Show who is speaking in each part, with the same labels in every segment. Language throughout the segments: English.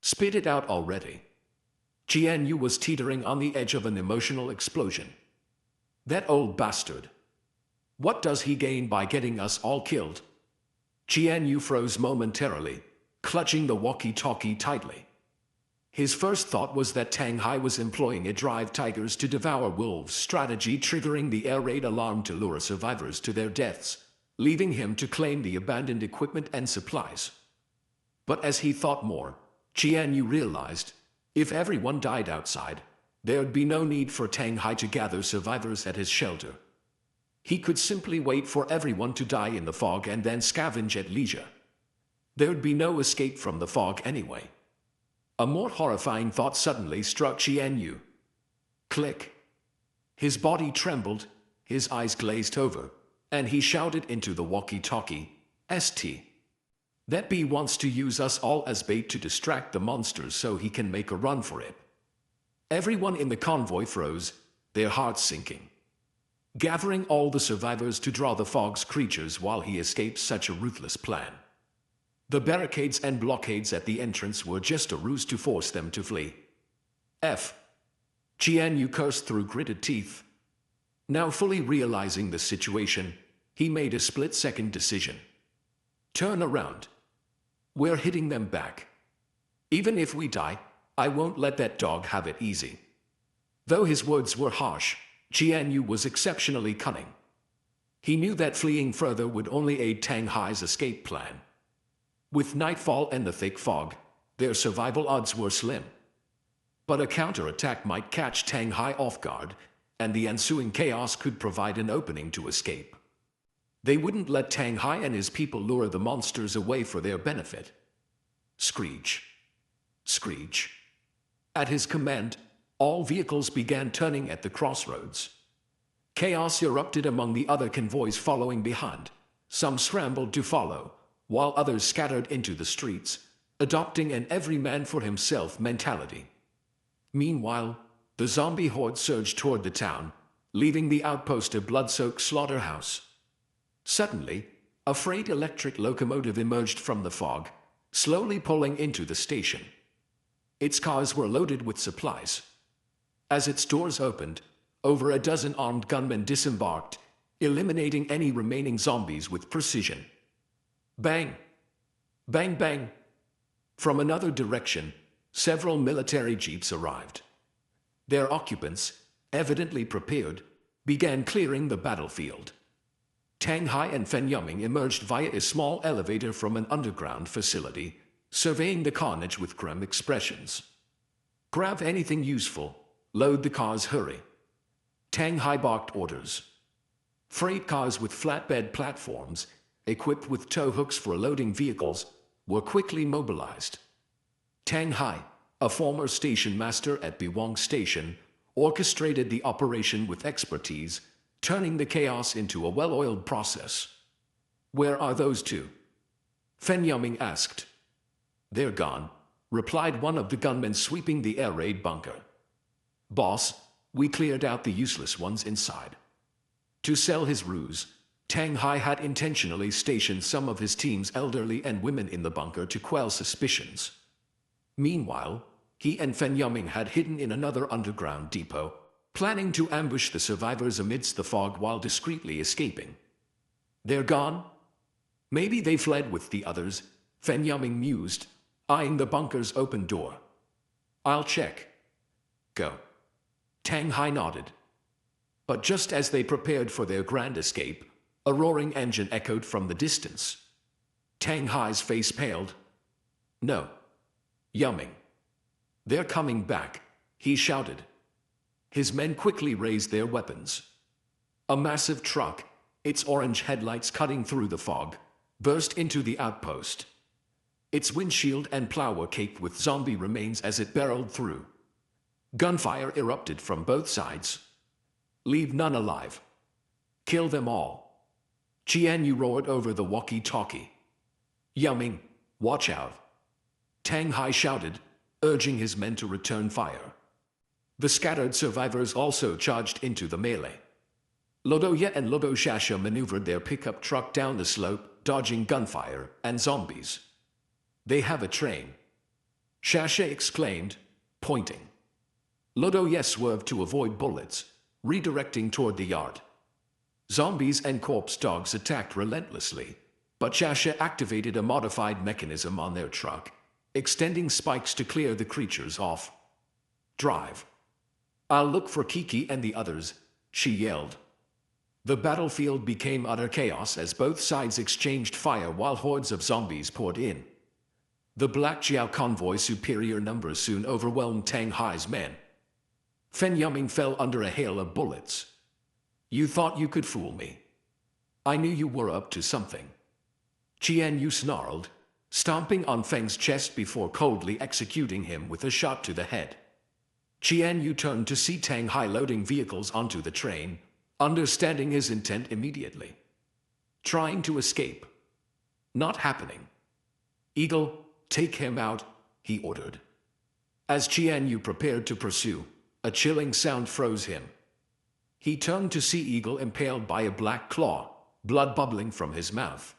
Speaker 1: Spit it out already. Jian was teetering on the edge of an emotional explosion. That old bastard. What does he gain by getting us all killed? Jian froze momentarily, clutching the walkie-talkie tightly. His first thought was that Tang Hai was employing a drive tigers to devour wolves strategy, triggering the air raid alarm to lure survivors to their deaths, leaving him to claim the abandoned equipment and supplies. But as he thought more, Jian realized, if everyone died outside, there'd be no need for Tang Hai to gather survivors at his shelter. He could simply wait for everyone to die in the fog and then scavenge at leisure. There'd be no escape from the fog anyway. A more horrifying thought suddenly struck Jian. Click. His body trembled, his eyes glazed over, and he shouted into the walkie-talkie, "ST. That bee wants to use us all as bait to distract the monsters so he can make a run for it." Everyone in the convoy froze, their hearts sinking. Gathering all the survivors to draw the fog's creatures while he escaped such a ruthless plan. The barricades and blockades at the entrance were just a ruse to force them to flee. Jian cursed through gritted teeth. Now fully realizing the situation, he made a split-second decision. Turn around. We're hitting them back. Even if we die, I won't let that dog have it easy. Though his words were harsh, Jian was exceptionally cunning. He knew that fleeing further would only aid Tang Hai's escape plan. With nightfall and the thick fog, their survival odds were slim. But a counterattack might catch Tang Hai off guard, and the ensuing chaos could provide an opening to escape. They wouldn't let Tang Hai and his people lure the monsters away for their benefit. Screech. Screech. At his command, all vehicles began turning at the crossroads. Chaos erupted among the other convoys following behind. Some scrambled to follow, while others scattered into the streets, adopting an every-man-for-himself mentality. Meanwhile, the zombie horde surged toward the town, leaving the outpost a blood-soaked slaughterhouse. Suddenly, a freight electric locomotive emerged from the fog, slowly pulling into the station. Its cars were loaded with supplies. As its doors opened, over a dozen armed gunmen disembarked, eliminating any remaining zombies with precision. Bang! Bang bang! From another direction, several military jeeps arrived. Their occupants, evidently prepared, began clearing the battlefield. Tang Hai and Fen Yuming emerged via a small elevator from an underground facility, surveying the carnage with grim expressions. Grab anything useful, load the cars, hurry. Tang Hai barked orders. Freight cars with flatbed platforms, equipped with tow hooks for loading vehicles, were quickly mobilized. Tang Hai, a former station master at Biwang Station, orchestrated the operation with expertise, turning the chaos into a well-oiled process. "Where are those two?" Fen Yuming asked. "They're gone," replied one of the gunmen sweeping the air raid bunker. "Boss, we cleared out the useless ones inside." To sell his ruse, Tang Hai had intentionally stationed some of his team's elderly and women in the bunker to quell suspicions. Meanwhile, he and Fen Yuming had hidden in another underground depot, planning to ambush the survivors amidst the fog while discreetly escaping. "They're gone? Maybe they fled with the others," Fen Yuming mused, eyeing the bunker's open door. "I'll check." "Go." Tang Hai nodded. But just as they prepared for their grand escape, a roaring engine echoed from the distance. Tang Hai's face paled. "No. Yuming. They're coming back," he shouted. His men quickly raised their weapons. A massive truck, its orange headlights cutting through the fog, burst into the outpost. Its windshield and plow were caked with zombie remains as it barreled through. Gunfire erupted from both sides. "Leave none alive. Kill them all." Jian roared over the walkie-talkie. "Yuming, watch out." Tang Hai shouted, urging his men to return fire. The scattered survivors also charged into the melee. Lodoya and Lodoshasha maneuvered their pickup truck down the slope, dodging gunfire and zombies. "They have a train." Shasha exclaimed, pointing. Lodoye swerved to avoid bullets, redirecting toward the yard. Zombies and corpse dogs attacked relentlessly, but Shasha activated a modified mechanism on their truck, extending spikes to clear the creatures off. Drive. I'll look for Kiki and the others, she yelled. The battlefield became utter chaos as both sides exchanged fire while hordes of zombies poured in. The Black Jiao convoy's superior numbers soon overwhelmed Tang Hai's men. Fen Yuming fell under a hail of bullets. You thought you could fool me. I knew you were up to something. Qian Yu snarled, stomping on Feng's chest before coldly executing him with a shot to the head. Qian Yu turned to see Tang Hai loading vehicles onto the train, understanding his intent immediately. Trying to escape. Not happening. Eagle, take him out, he ordered. As Qian Yu prepared to pursue, a chilling sound froze him. He turned to see Eagle impaled by a black claw, blood bubbling from his mouth.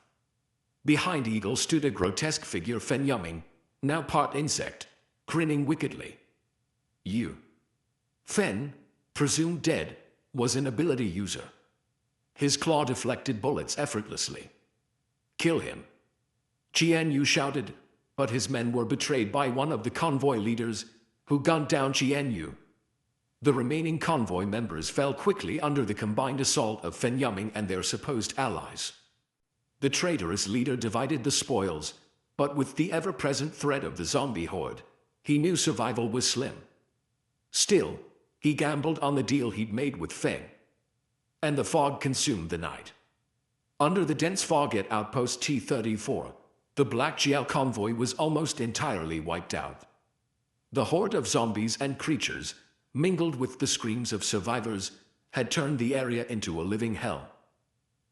Speaker 1: Behind Eagle stood a grotesque figure, Fen Yuming, now part insect, grinning wickedly. You. Fen, presumed dead, was an ability user. His claw deflected bullets effortlessly. Kill him. Qian Yu shouted, but his men were betrayed by one of the convoy leaders, who gunned down Qian Yu. The remaining convoy members fell quickly under the combined assault of Fen Yuming and their supposed allies. The traitorous leader divided the spoils, but with the ever-present threat of the zombie horde, he knew survival was slim. Still, he gambled on the deal he'd made with Feng. And the fog consumed the night. Under the dense fog at Outpost T-34, the Black Jiao convoy was almost entirely wiped out. The horde of zombies and creatures, mingled with the screams of survivors, had turned the area into a living hell.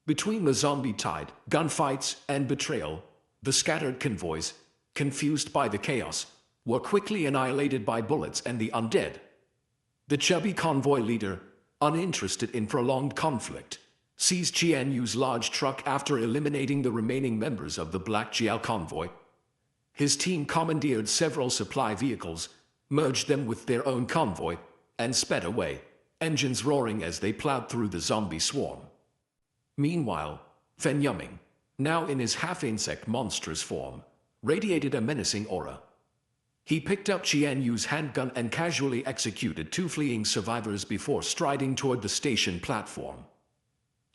Speaker 1: Between the zombie tide, gunfights, and betrayal, the scattered convoys, confused by the chaos, were quickly annihilated by bullets and the undead. The chubby convoy leader, uninterested in prolonged conflict, seized Qian Yu's large truck after eliminating the remaining members of the Black Jiao convoy. His team commandeered several supply vehicles, merged them with their own convoy, and sped away, engines roaring as they plowed through the zombie swarm. Meanwhile, Fen Yuming, now in his half-insect monstrous form, radiated a menacing aura. He picked up Qian Yu's handgun and casually executed two fleeing survivors before striding toward the station platform.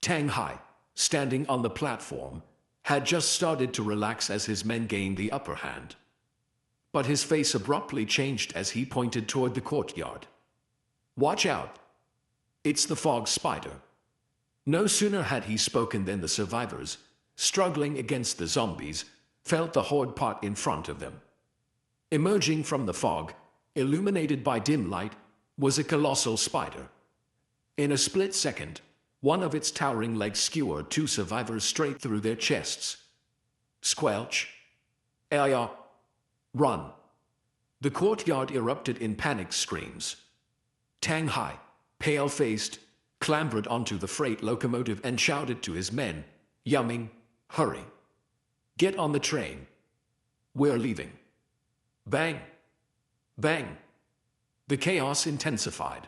Speaker 1: Tang Hai, standing on the platform, had just started to relax as his men gained the upper hand. But his face abruptly changed as he pointed toward the courtyard. Watch out! It's the fog spider. No sooner had he spoken than the survivors, struggling against the zombies, felt the horde part in front of them. Emerging from the fog, illuminated by dim light, was a colossal spider. In a split second, one of its towering legs skewered two survivors straight through their chests. Squelch! Aya! Run! The courtyard erupted in panicked screams. Tang Hai, pale-faced, clambered onto the freight locomotive and shouted to his men, Yuming, hurry! Get on the train. We're leaving. Bang! Bang! The chaos intensified.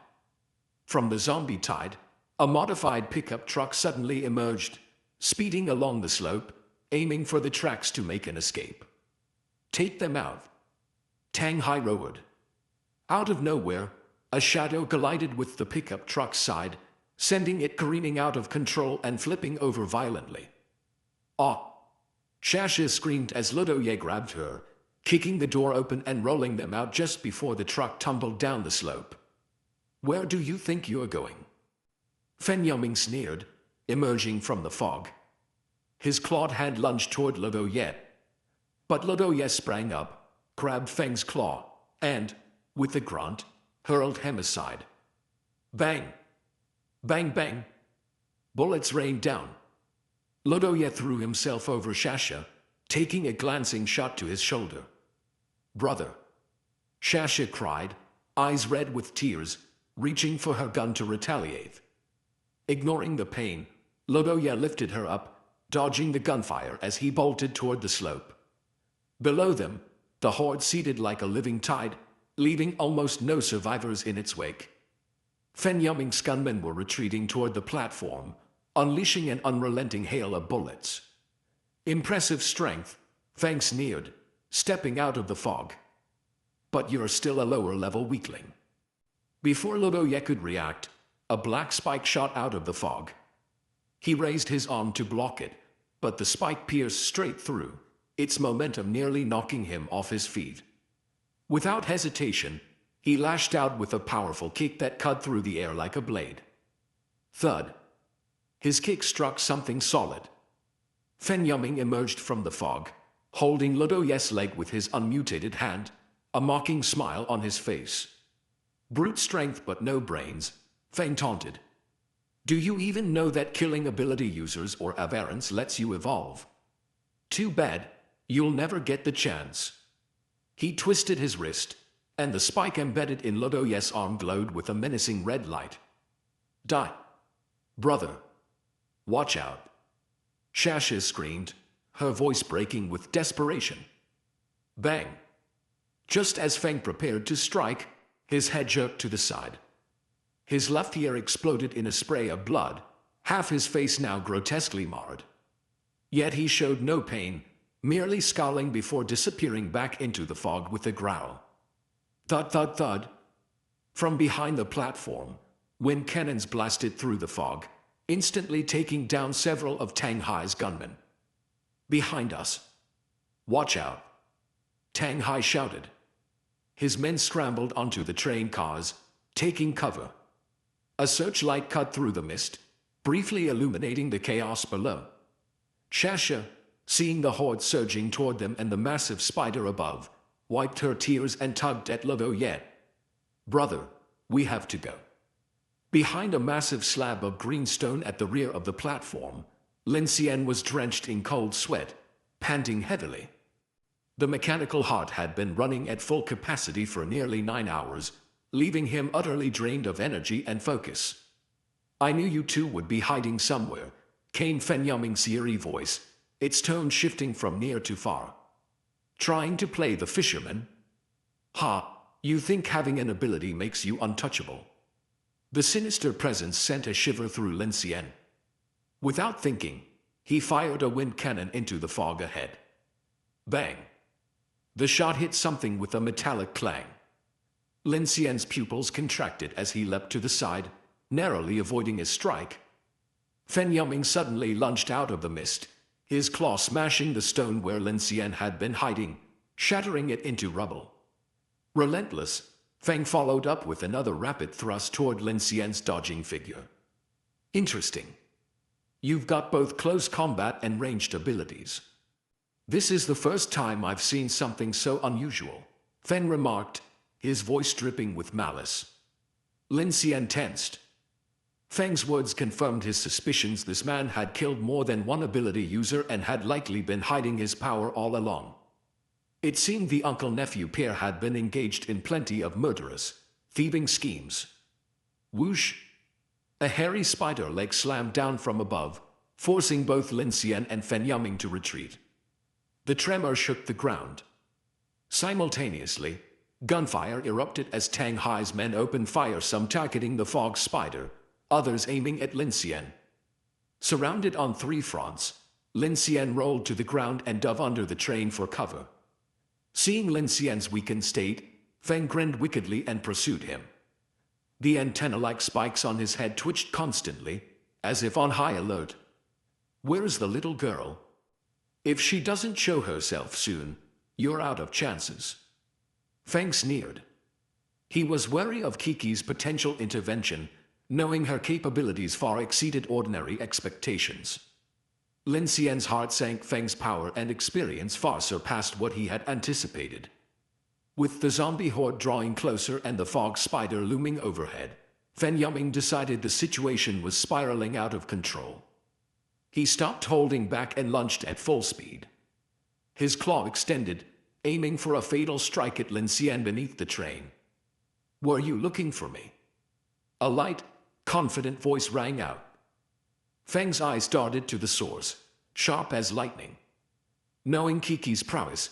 Speaker 1: From the zombie tide, a modified pickup truck suddenly emerged, speeding along the slope, aiming for the tracks to make an escape. Take them out. Tang Hai roared. Out of nowhere, a shadow collided with the pickup truck's side, sending it careening out of control and flipping over violently. Ah! Shasha screamed as Lodoye grabbed her, kicking the door open and rolling them out just before the truck tumbled down the slope. Where do you think you're going? Fen Yuming sneered, emerging from the fog. His clawed hand lunged toward Lodoye. But Lodoye sprang up, grabbed Feng's claw, and, with a grunt, hurled him aside. Bang! Bang bang! Bullets rained down. Lodoye threw himself over Shasha, taking a glancing shot to his shoulder. Brother! Shasha cried, eyes red with tears, reaching for her gun to retaliate. Ignoring the pain, Lodoye lifted her up, dodging the gunfire as he bolted toward the slope. Below them, the horde seeded like a living tide, leaving almost no survivors in its wake. Fen Yuming's gunmen were retreating toward the platform, unleashing an unrelenting hail of bullets. Impressive strength, Feng sneered, stepping out of the fog. But you're still a lower-level weakling. Before Lodoye could react, a black spike shot out of the fog. He raised his arm to block it, but the spike pierced straight through, its momentum nearly knocking him off his feet. Without hesitation, he lashed out with a powerful kick that cut through the air like a blade. Thud. His kick struck something solid. Fen Yuming emerged from the fog, holding Lodoye's leg with his unmutated hand, a mocking smile on his face. Brute strength but no brains, Feng taunted. Do you even know that killing ability users or aberrants lets you evolve? Too bad, you'll never get the chance. He twisted his wrist, and the spike embedded in Lodoye's arm glowed with a menacing red light. Die. Brother. Watch out. Shasha screamed, her voice breaking with desperation. Bang. Just as Feng prepared to strike, his head jerked to the side. His left ear exploded in a spray of blood, half his face now grotesquely marred. Yet he showed no pain, merely scowling before disappearing back into the fog with a growl. Thud, thud, thud. From behind the platform, wind cannons blasted through the fog, instantly taking down several of Tang Hai's gunmen. Behind us. Watch out. Tang Hai shouted. His men scrambled onto the train cars, taking cover. A searchlight cut through the mist, briefly illuminating the chaos below. Shasha, seeing the horde surging toward them and the massive spider above, wiped her tears and tugged at Lodoye. Brother, we have to go. Behind a massive slab of green stone at the rear of the platform, Lin Xian was drenched in cold sweat, panting heavily. The mechanical heart had been running at full capacity for nearly 9 hours, leaving him utterly drained of energy and focus. I knew you two would be hiding somewhere, came Fen Yuming's eerie voice, its tone shifting from near to far. Trying to play the fisherman? Ha, you think having an ability makes you untouchable. The sinister presence sent a shiver through Lin Xian. Without thinking, he fired a wind cannon into the fog ahead. Bang! The shot hit something with a metallic clang. Lin Xian's pupils contracted as he leapt to the side, narrowly avoiding a strike. Fen Yuming suddenly lunged out of the mist, his claw smashing the stone where Lin Xian had been hiding, shattering it into rubble. Relentless, Feng followed up with another rapid thrust toward Lin Xian's dodging figure. Interesting. You've got both close combat and ranged abilities. This is the first time I've seen something so unusual, Feng remarked, his voice dripping with malice. Lin Xian tensed. Feng's words confirmed his suspicions. This man had killed more than one ability user and had likely been hiding his power all along. It seemed the uncle-nephew pair had been engaged in plenty of murderous, thieving schemes. Whoosh! A hairy spider leg slammed down from above, forcing both Lin Xian and Fen Yuming to retreat. The tremor shook the ground. Simultaneously, gunfire erupted as Tang Hai's men opened fire, some targeting the fog spider, others aiming at Lin Xian. Surrounded on 3 fronts, Lin Xian rolled to the ground and dove under the train for cover. Seeing Lin Xian's weakened state, Feng grinned wickedly and pursued him. The antenna-like spikes on his head twitched constantly, as if on high alert. Where's the little girl? If she doesn't show herself soon, you're out of chances. Feng sneered. He was wary of Kiki's potential intervention, knowing her capabilities far exceeded ordinary expectations. Lin Xian's heart sank. Feng's power and experience far surpassed what he had anticipated. With the zombie horde drawing closer and the fog spider looming overhead, Fen Yuming decided the situation was spiraling out of control. He stopped holding back and lunged at full speed. His claw extended, aiming for a fatal strike at Lin Xian beneath the train. Were you looking for me? A light, confident voice rang out. Feng's eyes darted to the source, sharp as lightning. Knowing Kiki's prowess,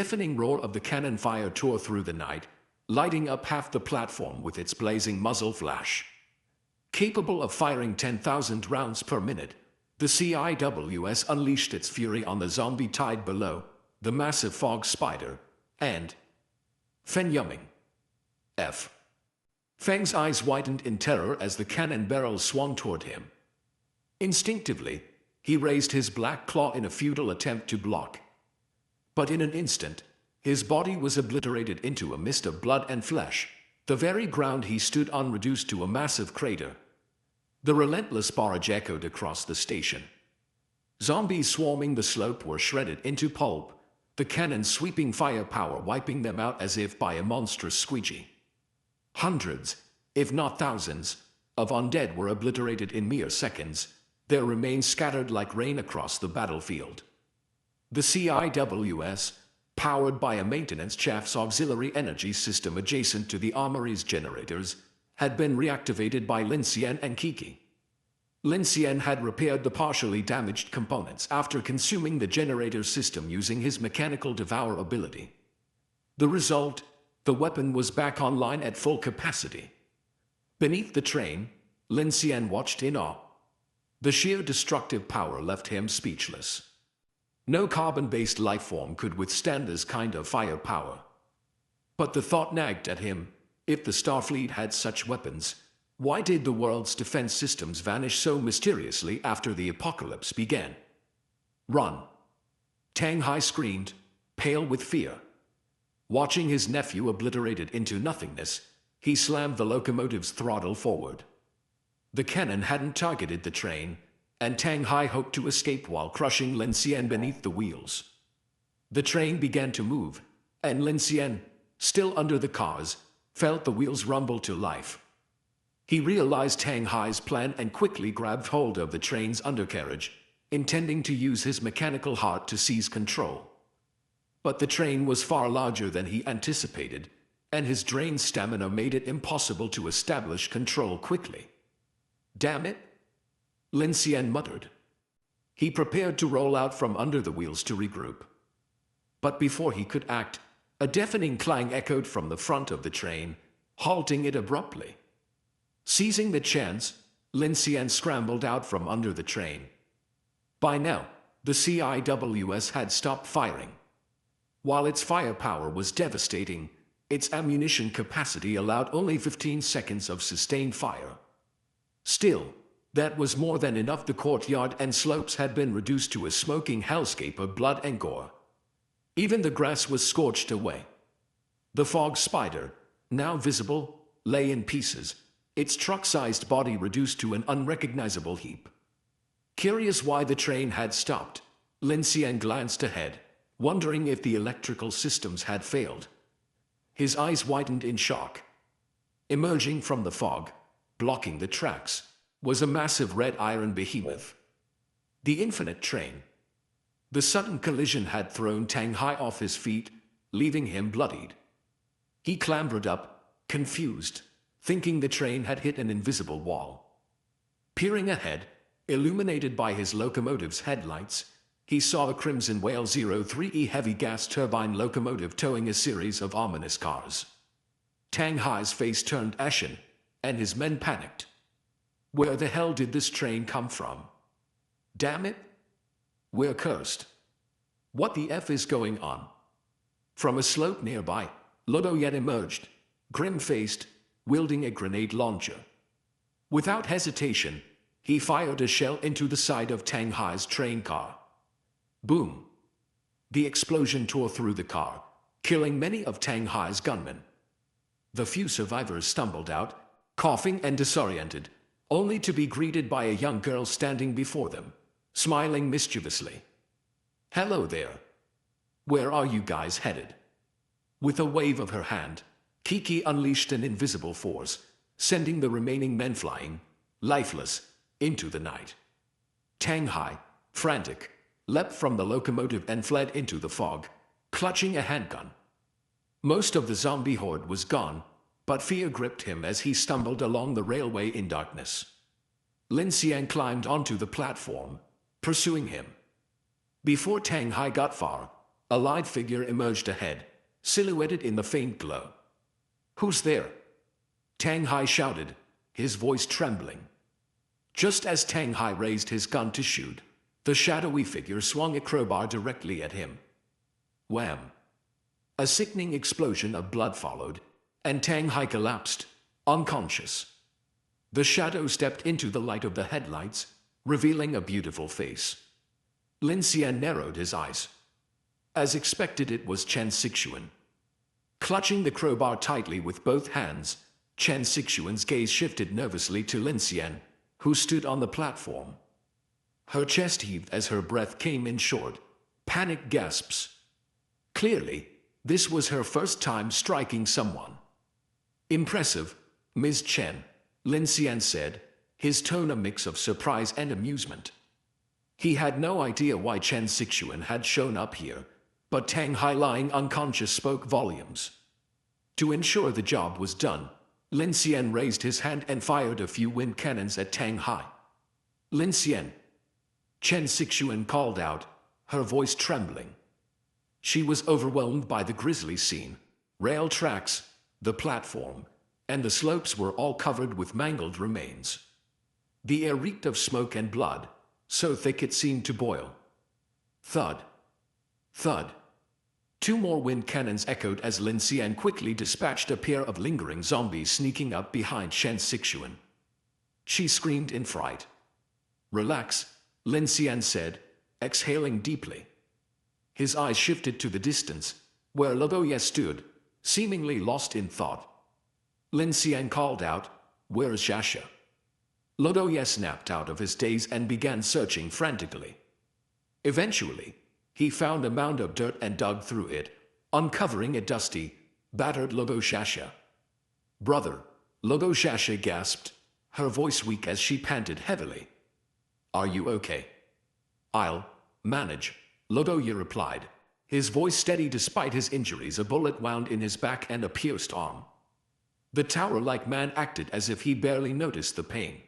Speaker 1: deafening roar of the cannon fire tore through the night, lighting up half the platform with its blazing muzzle flash. Capable of firing 10,000 rounds per minute, the CIWS unleashed its fury on the zombie tide below, the massive fog spider, and Fenyumming. F. Feng's eyes widened in terror as the cannon barrel swung toward him. Instinctively, he raised his black claw in a futile attempt to block. But in an instant, his body was obliterated into a mist of blood and flesh, the very ground he stood on reduced to a massive crater. The relentless barrage echoed across the station. Zombies swarming the slope were shredded into pulp, the cannon's sweeping firepower wiping them out as if by a monstrous squeegee. Hundreds, if not thousands, of undead were obliterated in mere seconds, their remains scattered like rain across the battlefield. The CIWS, powered by a maintenance shaft's auxiliary energy system adjacent to the armory's generators, had been reactivated by Lin Xian and Kiki. Lin Xian had repaired the partially damaged components after consuming the generator system using his mechanical devour ability. The result, the weapon was back online at full capacity. Beneath the train, Lin Xian watched in awe. The sheer destructive power left him speechless. No carbon-based lifeform could withstand this kind of firepower. But the thought nagged at him, if the Starfleet had such weapons, why did the world's defense systems vanish so mysteriously after the apocalypse began? Run! Tang Hai screamed, pale with fear. Watching his nephew obliterated into nothingness, he slammed the locomotive's throttle forward. The cannon hadn't targeted the train, and Tang Hai hoped to escape while crushing Lin Xian beneath the wheels. The train began to move, and Lin Xian, still under the cars, felt the wheels rumble to life. He realized Tang Hai's plan and quickly grabbed hold of the train's undercarriage, intending to use his mechanical heart to seize control. But the train was far larger than he anticipated, and his drained stamina made it impossible to establish control quickly. Damn it! Lin Xian muttered. He prepared to roll out from under the wheels to regroup. But before he could act, a deafening clang echoed from the front of the train, halting it abruptly. Seizing the chance, Lin Xian scrambled out from under the train. By now, the CIWS had stopped firing. While its firepower was devastating, its ammunition capacity allowed only 15 seconds of sustained fire. Still, that was more than enough. The courtyard and slopes had been reduced to a smoking hellscape of blood and gore. Even the grass was scorched away. The fog spider, now visible, lay in pieces, its truck-sized body reduced to an unrecognizable heap. Curious why the train had stopped, Lin Xian glanced ahead, wondering if the electrical systems had failed. His eyes widened in shock. Emerging from the fog, blocking the tracks, was a massive red iron behemoth. The infinite train. The sudden collision had thrown Tang Hai off his feet, leaving him bloodied. He clambered up, confused, thinking the train had hit an invisible wall. Peering ahead, illuminated by his locomotive's headlights, he saw a Crimson Whale 03E heavy gas turbine locomotive towing a series of ominous cars. Tang Hai's face turned ashen, and his men panicked. Where the hell did this train come from? Damn it! We're cursed. What the F is going on? From a slope nearby, Lodoyet emerged, grim-faced, wielding a grenade launcher. Without hesitation, he fired a shell into the side of Tang Hai's train car. Boom! The explosion tore through the car, killing many of Tang Hai's gunmen. The few survivors stumbled out, coughing and disoriented, only to be greeted by a young girl standing before them, smiling mischievously. Hello there. Where are you guys headed? With a wave of her hand, Kiki unleashed an invisible force, sending the remaining men flying, lifeless, into the night. Tang Hai, frantic, leapt from the locomotive and fled into the fog, clutching a handgun. Most of the zombie horde was gone, but fear gripped him as he stumbled along the railway in darkness. Lin Xian climbed onto the platform, pursuing him. Before Tang Hai got far, a lithe figure emerged ahead, silhouetted in the faint glow. Who's there? Tang Hai shouted, his voice trembling. Just as Tang Hai raised his gun to shoot, the shadowy figure swung a crowbar directly at him. Wham! A sickening explosion of blood followed, and Tang Hai collapsed, unconscious. The shadow stepped into the light of the headlights, revealing a beautiful face. Lin Xian narrowed his eyes. As expected, it was Chen Sixuan. Clutching the crowbar tightly with both hands, Chen Sixuan's gaze shifted nervously to Lin Xian, who stood on the platform. Her chest heaved as her breath came in short, panicked gasps. Clearly, this was her first time striking someone. Impressive, Ms. Chen, Lin Xian said, his tone a mix of surprise and amusement. He had no idea why Chen Sixuan had shown up here, but Tang Hai lying unconscious spoke volumes. To ensure the job was done, Lin Xian raised his hand and fired a few wind cannons at Tang Hai. Lin Xian, Chen Sixuan called out, her voice trembling. She was overwhelmed by the grisly scene. Rail tracks, the platform, and the slopes were all covered with mangled remains. The air reeked of smoke and blood, so thick it seemed to boil. Thud. Thud. Two more wind cannons echoed as Lin Xian quickly dispatched a pair of lingering zombies sneaking up behind Chen Sixuan. She screamed in fright. Relax, Lin Xian said, exhaling deeply. His eyes shifted to the distance, where Lodoye stood, seemingly lost in thought. Lin Xian called out, "Where's Jasha?" Lodoye snapped out of his daze and began searching frantically. Eventually, he found a mound of dirt and dug through it, uncovering a dusty, battered Lodoshasha. Brother, Lodoshasha gasped, her voice weak as she panted heavily. Are you okay? I'll manage, Lodoye replied, his voice steady despite his injuries. A bullet wound in his back and a pierced arm. The tower-like man acted as if he barely noticed the pain.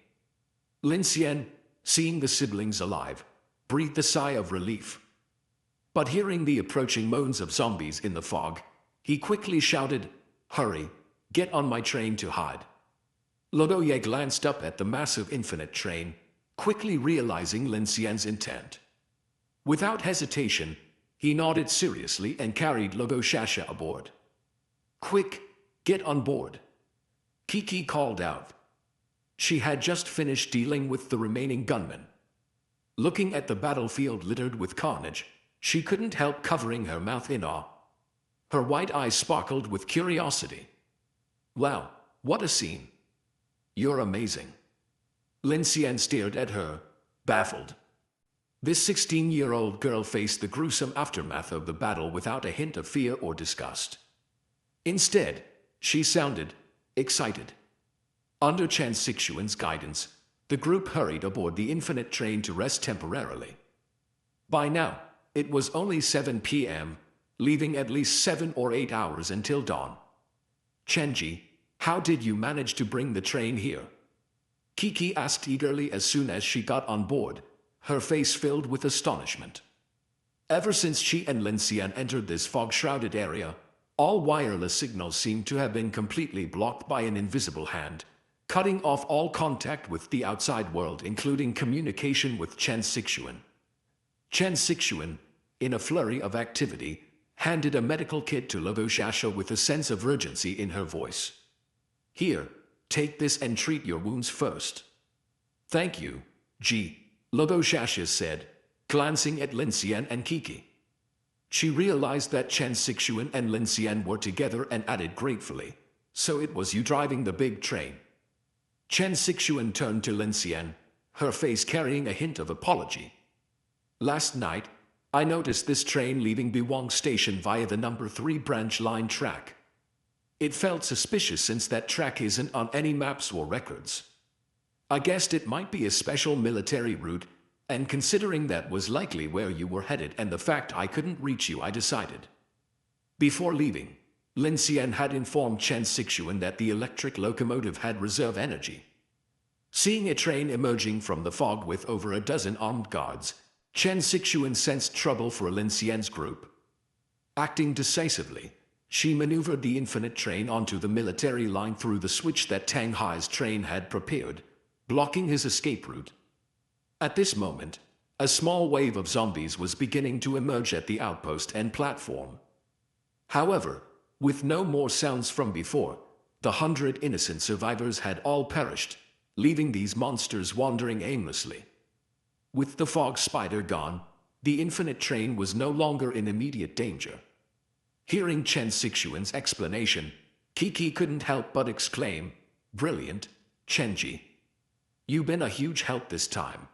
Speaker 1: Lin Xian, seeing the siblings alive, breathed a sigh of relief. But hearing the approaching moans of zombies in the fog, he quickly shouted, "Hurry, get on my train to hide." Lodoye glanced up at the massive infinite train, quickly realizing Lin Xian's intent. Without hesitation, he nodded seriously and carried Lodoshasha aboard. Quick, get on board, Kiki called out. She had just finished dealing with the remaining gunmen. Looking at the battlefield littered with carnage, she couldn't help covering her mouth in awe. Her white eyes sparkled with curiosity. Wow, what a scene. You're amazing. Lin Xian stared at her, baffled. This 16-year-old girl faced the gruesome aftermath of the battle without a hint of fear or disgust. Instead, she sounded excited. Under Chen Sixuan's guidance, the group hurried aboard the infinite train to rest temporarily. By now, it was only 7 p.m., leaving at least 7 or 8 hours until dawn. Chenji, how did you manage to bring the train here? Kiki asked eagerly as soon as she got on board, her face filled with astonishment. Ever since she and Lin Xian entered this fog-shrouded area, all wireless signals seemed to have been completely blocked by an invisible hand, cutting off all contact with the outside world, including communication with Chen Sixuan. Chen Sixuan, in a flurry of activity, handed a medical kit to Lavoshasha with a sense of urgency in her voice. Here, take this and treat your wounds first. Thank you, Ji, Lavoshasha said, glancing at Lin Xian and Kiki. She realized that Chen Sixuan and Lin Xian were together and added gratefully, so it was you driving the big train. Chen Sixuan turned to Lin Xian, her face carrying a hint of apology. Last night, I noticed this train leaving Biwang Station via the number 3 branch line track. It felt suspicious since that track isn't on any maps or records. I guessed it might be a special military route, and considering that was likely where you were headed and the fact I couldn't reach you, I decided. Before leaving, Lin Xian had informed Chen Sixuan that the electric locomotive had reserve energy. Seeing a train emerging from the fog with over a dozen armed guards, Chen Sixuan sensed trouble for Lin Xian's group. Acting decisively, she maneuvered the infinite train onto the military line through the switch that Tang Hai's train had prepared, blocking his escape route. At this moment, a small wave of zombies was beginning to emerge at the outpost and platform. However, with no more sounds from before, the 100 innocent survivors had all perished, leaving these monsters wandering aimlessly. With the fog spider gone, the infinite train was no longer in immediate danger. Hearing Chen Sixuan's explanation, Kiki couldn't help but exclaim, "Brilliant, Chenji. You've been a huge help this time."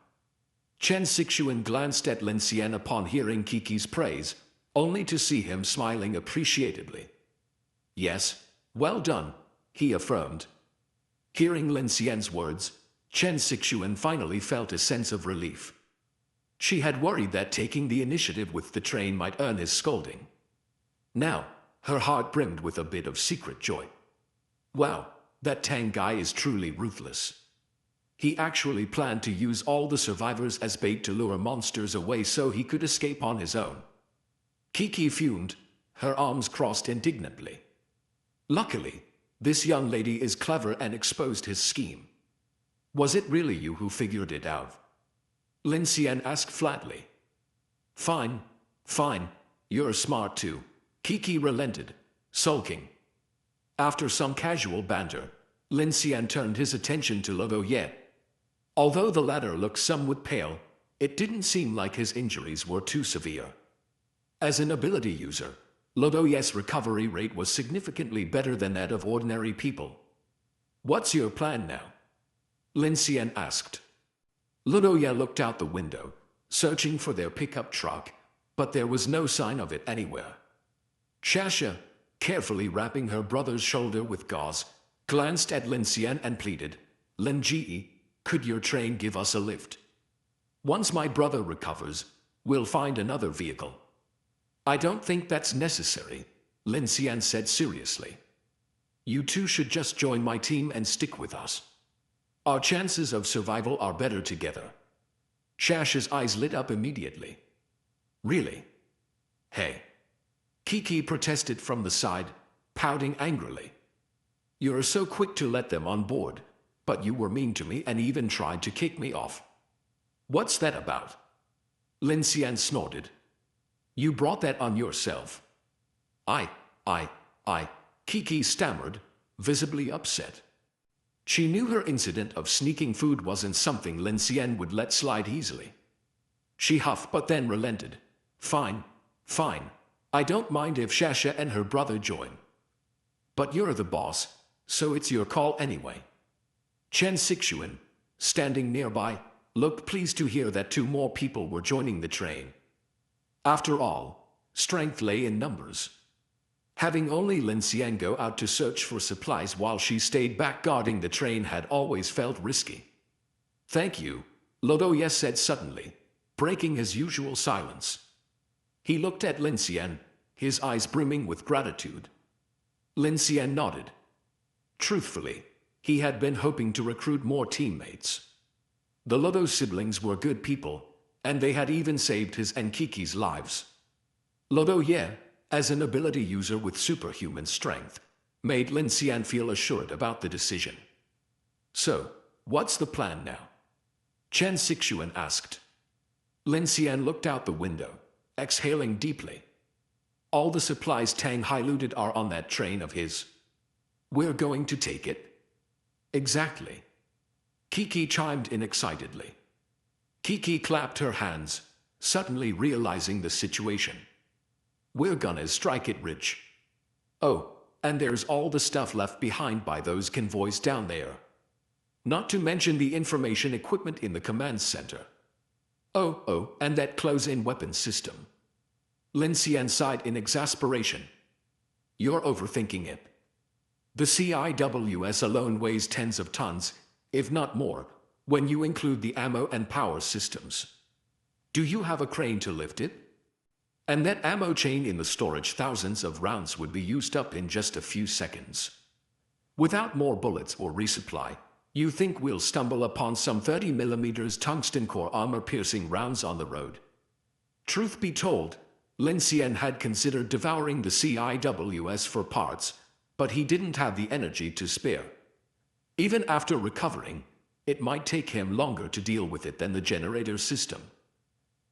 Speaker 1: Chen Sixuan glanced at Lin Xian upon hearing Kiki's praise, only to see him smiling appreciatively. "Yes, well done," he affirmed. Hearing Lin Xian's words, Chen Sixuan finally felt a sense of relief. She had worried that taking the initiative with the train might earn his scolding. Now, her heart brimmed with a bit of secret joy. Wow, that Tang guy is truly ruthless. He actually planned to use all the survivors as bait to lure monsters away so he could escape on his own. Kiki fumed, her arms crossed indignantly. Luckily, this young lady is clever and exposed his scheme. Was it really you who figured it out? Lin Xian asked flatly. Fine, you're smart too, Kiki relented, sulking. After some casual banter, Lin Xian turned his attention to Luo Ye. Although the latter looked somewhat pale, it didn't seem like his injuries were too severe. As an ability user, Luo Ye's recovery rate was significantly better than that of ordinary people. What's your plan now? Lin Xian asked. Luo Ye looked out the window, searching for their pickup truck, but there was no sign of it anywhere. Shasha, carefully wrapping her brother's shoulder with gauze, glanced at Lin Xian and pleaded, "Lin Ji, could your train give us a lift? Once my brother recovers, we'll find another vehicle." "I don't think that's necessary," Lin Xian said seriously. "You two should just join my team and stick with us. Our chances of survival are better together." Shasha's eyes lit up immediately. "Really? Hey." Kiki protested from the side, pouting angrily. "You're so quick to let them on board, but you were mean to me and even tried to kick me off." "What's that about?" Lin Xian snorted. "You brought that on yourself." I, Kiki stammered, visibly upset. She knew her incident of sneaking food wasn't something Lin Xian would let slide easily. She huffed but then relented. Fine. I don't mind if Shasha and her brother join. But you're the boss, so it's your call anyway. Chen Sixuan, standing nearby, looked pleased to hear that 2 more people were joining the train. After all, strength lay in numbers. Having only Lin Xian go out to search for supplies while she stayed back guarding the train had always felt risky. "Thank you," Lodoye said suddenly, breaking his usual silence. He looked at Lin Xian, his eyes brimming with gratitude. Lin Xian nodded. Truthfully, he had been hoping to recruit more teammates. The Lodo siblings were good people, and they had even saved his and Kiki's lives. Lodoye, as an ability user with superhuman strength, made Lin Xian feel assured about the decision. "So, what's the plan now?" Chen Xixuan asked. Lin Xian looked out the window, exhaling deeply. "All the supplies Tang Hai looted are on that train of his. We're going to take it." "Exactly." Kiki chimed in excitedly. Kiki clapped her hands, suddenly realizing the situation. "We're gonna strike it rich. Oh, and there's all the stuff left behind by those convoys down there. Not to mention the information equipment in the command center. Oh, and that close-in weapons system." Lin Xian sighed in exasperation. "You're overthinking it. The CIWS alone weighs tens of tons, if not more, when you include the ammo and power systems. Do you have a crane to lift it? And that ammo chain in the storage, thousands of rounds would be used up in just a few seconds. Without more bullets or resupply, you think we'll stumble upon some 30mm tungsten core armor-piercing rounds on the road?" Truth be told, Lin Xian had considered devouring the CIWS for parts, but he didn't have the energy to spare. Even after recovering, it might take him longer to deal with it than the generator system.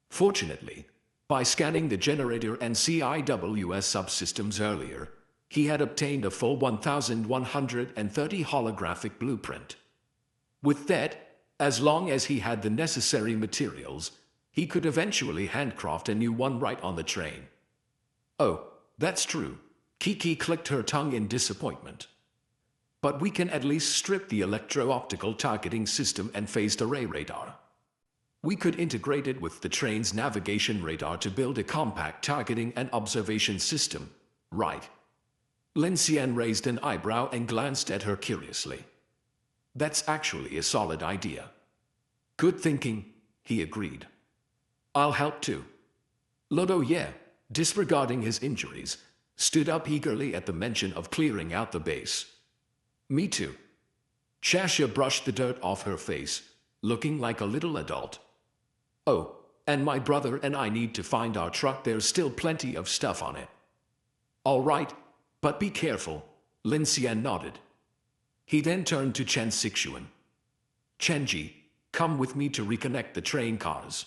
Speaker 1: Fortunately, by scanning the generator and CIWS subsystems earlier, he had obtained a full 1130 holographic blueprint. With that, as long as he had the necessary materials, he could eventually handcraft a new one right on the train. "Oh, that's true." Kiki clicked her tongue in disappointment. "But we can at least strip the electro-optical targeting system and phased array radar. We could integrate it with the train's navigation radar to build a compact targeting and observation system, right?" Lin Xian raised an eyebrow and glanced at her curiously. "That's actually a solid idea." "Good thinking," he agreed. "I'll help too." Lodoye, disregarding his injuries, stood up eagerly at the mention of clearing out the base. "Me too." Shasha brushed the dirt off her face, looking like a little adult. "Oh, and my brother and I need to find our truck. There's still plenty of stuff on it." "All right, but be careful," Lin Xian nodded. He then turned to Chen Xixuan. "Chenji, come with me to reconnect the train cars.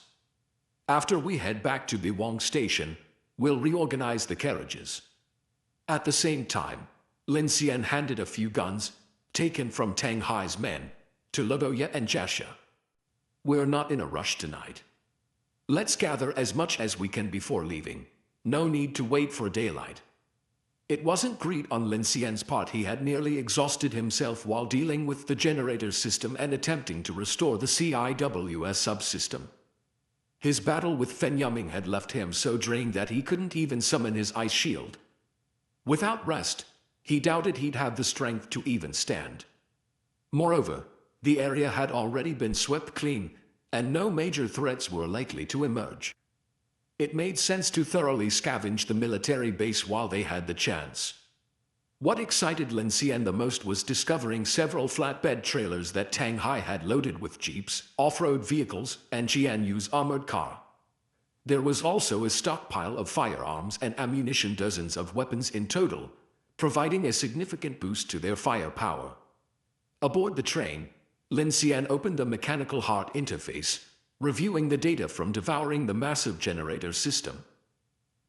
Speaker 1: After we head back to Biwang Station, we'll reorganize the carriages." At the same time, Lin Xian handed a few guns, taken from Tang Hai's men, to Lodoye and Jasha. "We're not in a rush tonight. Let's gather as much as we can before leaving. No need to wait for daylight." It wasn't greed on Lin Xian's part. He had nearly exhausted himself while dealing with the generator system and attempting to restore the CIWS subsystem. His battle with Fen Yuming had left him so drained that he couldn't even summon his ice shield. Without rest, he doubted he'd have the strength to even stand. Moreover, the area had already been swept clean, and no major threats were likely to emerge. It made sense to thoroughly scavenge the military base while they had the chance. What excited Lin Xian the most was discovering several flatbed trailers that Tang Hai had loaded with jeeps, off-road vehicles, and Jian Yu's armored car. There was also a stockpile of firearms and ammunition, dozens of weapons in total, providing a significant boost to their firepower. Aboard the train, Lin Xian opened the mechanical heart interface, reviewing the data from devouring the massive generator system.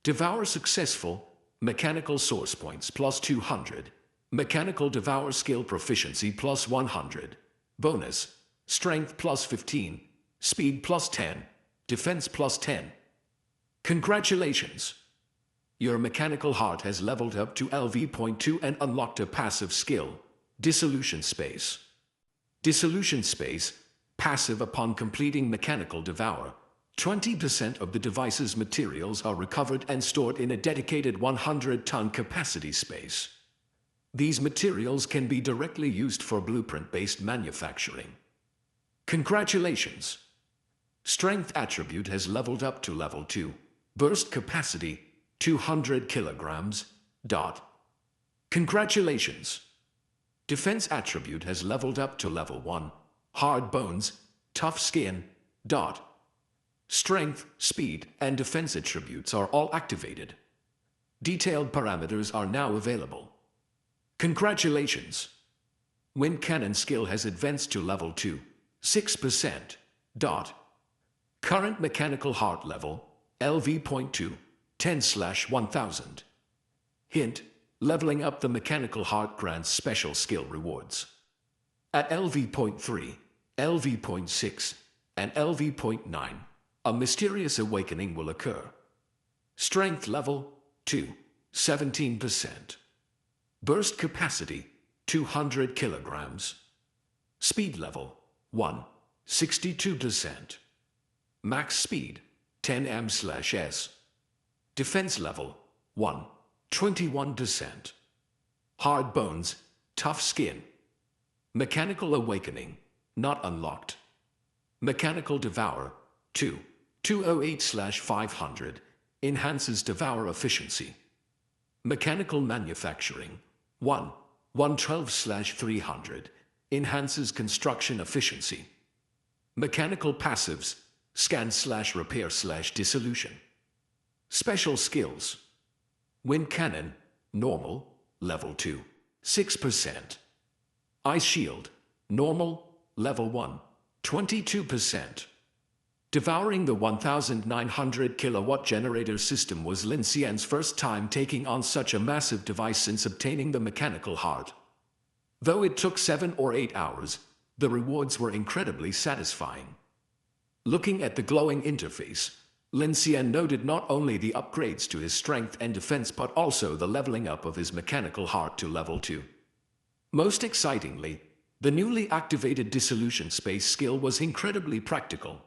Speaker 1: Devour successful, mechanical source points plus 200, mechanical devour skill proficiency plus 100, bonus, strength plus 15, speed plus 10, defense plus 10. Congratulations! Your mechanical heart has leveled up to LV.2 and unlocked a passive skill, Dissolution Space. Dissolution Space, passive upon completing mechanical devour, 20% of the device's materials are recovered and stored in a dedicated 100-ton capacity space. These materials can be directly used for blueprint-based manufacturing. Congratulations! Strength attribute has leveled up to level 2. Burst capacity, 200 kilograms. Congratulations! Defense attribute has leveled up to level 1. Hard bones, tough skin. Strength, speed, and defense attributes are all activated. Detailed parameters are now available. Congratulations! Wind cannon skill has advanced to level 2. 6%. Current mechanical heart level, LV.2, 10/1000. Hint, leveling up the mechanical heart grants special skill rewards. At LV.3, LV.6, and LV.9, a mysterious awakening will occur. Strength level, 2, 17%. Burst capacity, 200 kilograms. Speed level, 1, 62%. Max speed, 10 m/s. Defense level, 1, 21%. Hard bones, tough skin. Mechanical awakening, not unlocked. Mechanical devour, 2, 208/500, enhances devour efficiency. Mechanical manufacturing, 1, 112/300, enhances construction efficiency. Mechanical passives, scan/repair/dissolution. Special skills. Wind cannon, normal, level 2, 6%. Ice shield, normal, level 1, 22%. Devouring the 1,900 kilowatt generator system was Lin Xian's first time taking on such a massive device since obtaining the mechanical heart. Though it took 7 or 8 hours, the rewards were incredibly satisfying. Looking at the glowing interface, Lin Xian noted not only the upgrades to his strength and defense but also the leveling up of his mechanical heart to level 2. Most excitingly, the newly activated dissolution space skill was incredibly practical.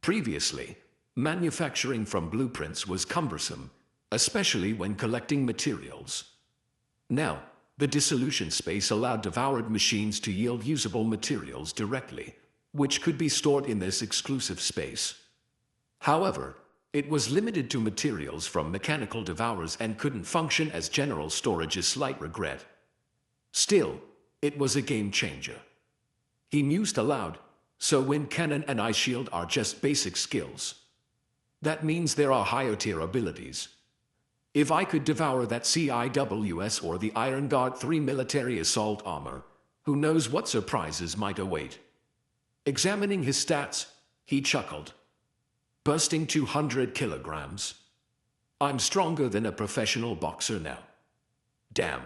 Speaker 1: Previously, manufacturing from blueprints was cumbersome, especially when collecting materials. Now, the dissolution space allowed devoured machines to yield usable materials directly, which could be stored in this exclusive space. However, it was limited to materials from mechanical devourers and couldn't function as general storage, a slight regret. Still, it was a game changer. He mused aloud, so wind cannon and ice shield are just basic skills. That means there are higher tier abilities. If I could devour that CIWS or the Iron Guard 3 military assault armor, who knows what surprises might await. Examining his stats, he chuckled. Bursting 200 kilograms. I'm stronger than a professional boxer now. Damn.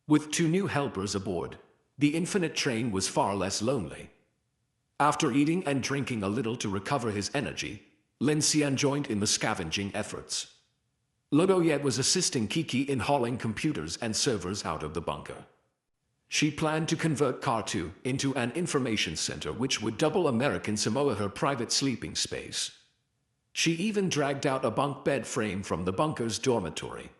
Speaker 1: With 2 new helpers aboard, the infinite train was far less lonely. After eating and drinking a little to recover his energy, Lin Xian joined in the scavenging efforts. Lodoyet was assisting Kiki in hauling computers and servers out of the bunker. She planned to convert Car2 into an information center which would double American Samoa, her private sleeping space. She even dragged out a bunk bed frame from the bunker's dormitory.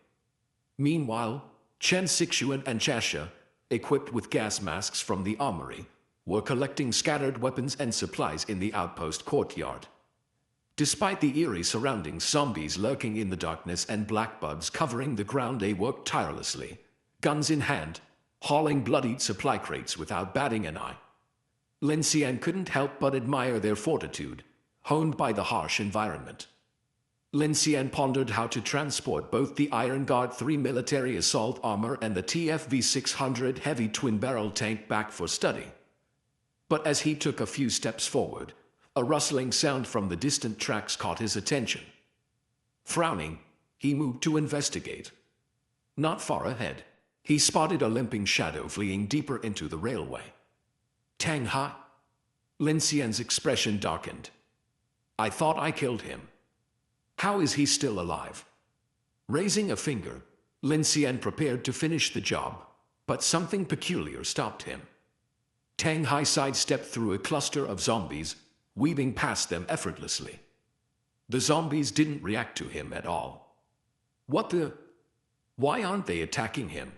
Speaker 1: Meanwhile, Chen Sixuan and Chasha, equipped with gas masks from the armory, were collecting scattered weapons and supplies in the outpost courtyard. Despite the eerie surroundings, zombies lurking in the darkness and black bugs covering the ground, they worked tirelessly, guns in hand, hauling bloodied supply crates without batting an eye. Lin Xian couldn't help but admire their fortitude, honed by the harsh environment. Lin Xian pondered how to transport both the Iron Guard 3 military assault armor and the TFV-600 heavy twin-barrel tank back for study. But as he took a few steps forward, a rustling sound from the distant tracks caught his attention. Frowning, he moved to investigate. Not far ahead, he spotted a limping shadow fleeing deeper into the railway. Tang Ha? Lin Xian's expression darkened. I thought I killed him. How is he still alive? Raising a finger, Lin Xian prepared to finish the job, but something peculiar stopped him. Tang Hai sidestepped through a cluster of zombies, weaving past them effortlessly. The zombies didn't react to him at all. What the? Why aren't they attacking him?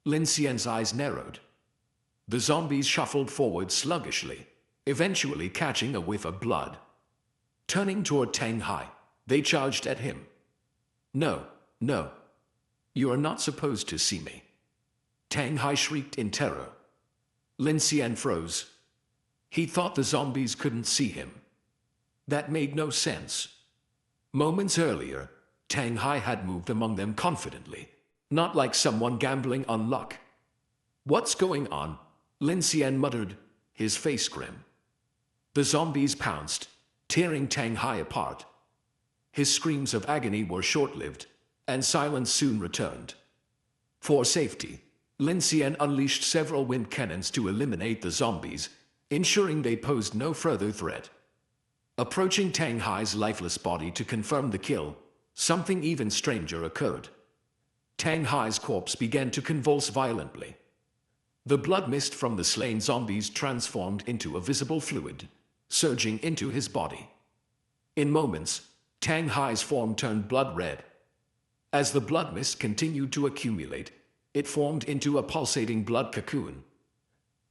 Speaker 1: Lin Xian's eyes narrowed. The zombies shuffled forward sluggishly, eventually catching a whiff of blood. Turning toward Tang Hai, they charged at him. No, no. You are not supposed to see me. Tang Hai shrieked in terror. Lin Xian froze. He thought the zombies couldn't see him. That made no sense. Moments earlier, Tang Hai had moved among them confidently, not like someone gambling on luck. What's going on? Lin Xian muttered, his face grim. The zombies pounced, tearing Tang Hai apart. His screams of agony were short-lived, and silence soon returned. For safety, Lin Xian unleashed several wind cannons to eliminate the zombies, ensuring they posed no further threat. Approaching Tang Hai's lifeless body to confirm the kill, something even stranger occurred. Tang Hai's corpse began to convulse violently. The blood mist from the slain zombies transformed into a visible fluid, surging into his body. In moments, Tang Hai's form turned blood red. As the blood mist continued to accumulate, it formed into a pulsating blood cocoon.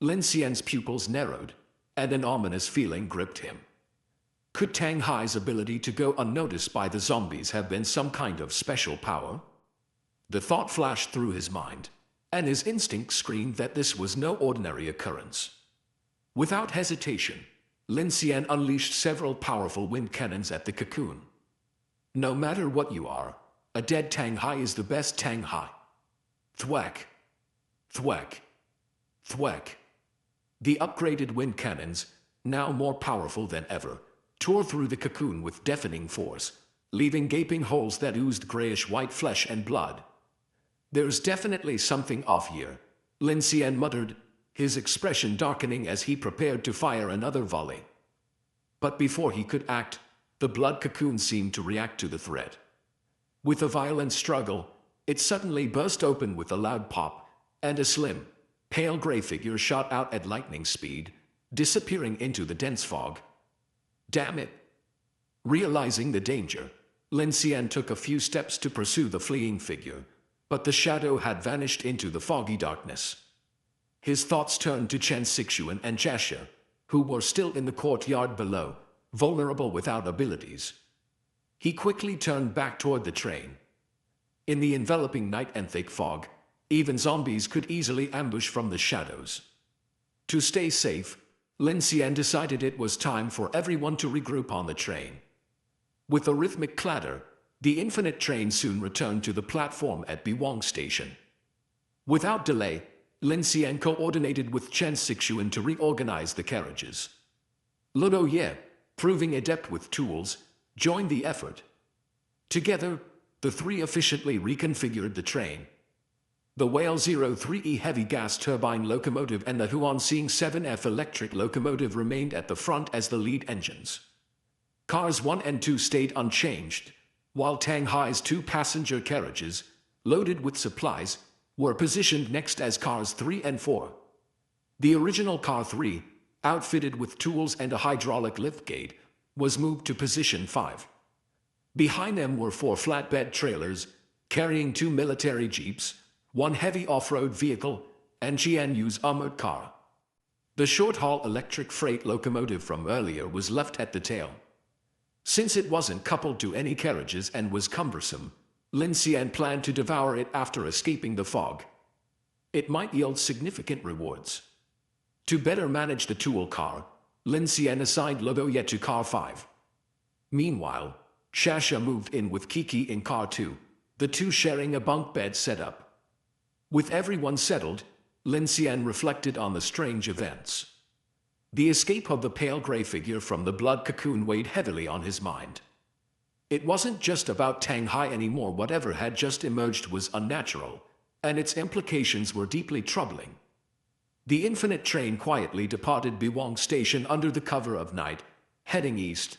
Speaker 1: Lin Xian's pupils narrowed, and an ominous feeling gripped him. Could Tang Hai's ability to go unnoticed by the zombies have been some kind of special power? The thought flashed through his mind, and his instinct screamed that this was no ordinary occurrence. Without hesitation, Lin Xian unleashed several powerful wind cannons at the cocoon. No matter what you are, a dead Tang Hai is the best Tang Hai. Thwack! Thwack! Thwack! The upgraded wind cannons, now more powerful than ever, tore through the cocoon with deafening force, leaving gaping holes that oozed grayish-white flesh and blood. There's definitely something off here, Lin Xian muttered, his expression darkening as he prepared to fire another volley. But before he could act, the blood cocoon seemed to react to the threat. With a violent struggle, it suddenly burst open with a loud pop, and a slim, pale gray figure shot out at lightning speed, disappearing into the dense fog. Damn it! Realizing the danger, Lin Xian took a few steps to pursue the fleeing figure, but the shadow had vanished into the foggy darkness. His thoughts turned to Chen Sixuan and Jasha, who were still in the courtyard below, vulnerable without abilities. He quickly turned back toward the train. In the enveloping night and thick fog, even zombies could easily ambush from the shadows. To stay safe, Lin Xian decided it was time for everyone to regroup on the train. With a rhythmic clatter, the infinite train soon returned to the platform at Biwang Station. Without delay, Lin Xian coordinated with Chen Sixuan to reorganize the carriages. Ludo Ye, proving adept with tools, joined the effort. Together, the three efficiently reconfigured the train. The Whale 03E heavy gas turbine locomotive and the Huansing 7F electric locomotive remained at the front as the lead engines. Cars 1 and 2 stayed unchanged, while Tang Hai's two passenger carriages, loaded with supplies, were positioned next as cars 3 and 4. The original car 3, outfitted with tools and a hydraulic liftgate, was moved to position 5. Behind them were 4 flatbed trailers, carrying 2 military jeeps, 1 heavy off-road vehicle, and Jian Yu's armored car. The short-haul electric freight locomotive from earlier was left at the tail. Since it wasn't coupled to any carriages and was cumbersome, Lin Xian planned to devour it after escaping the fog. It might yield significant rewards. To better manage the tool car, Lin Xian assigned Ludo Ye to car 5. Meanwhile, Shasha moved in with Kiki in car 2, the two sharing a bunk bed setup. With everyone settled, Lin Xian reflected on the strange events. The escape of the pale gray figure from the blood cocoon weighed heavily on his mind. It wasn't just about Tang Hai anymore. Whatever had just emerged was unnatural, and its implications were deeply troubling. The infinite train quietly departed Biwang Station under the cover of night, heading east.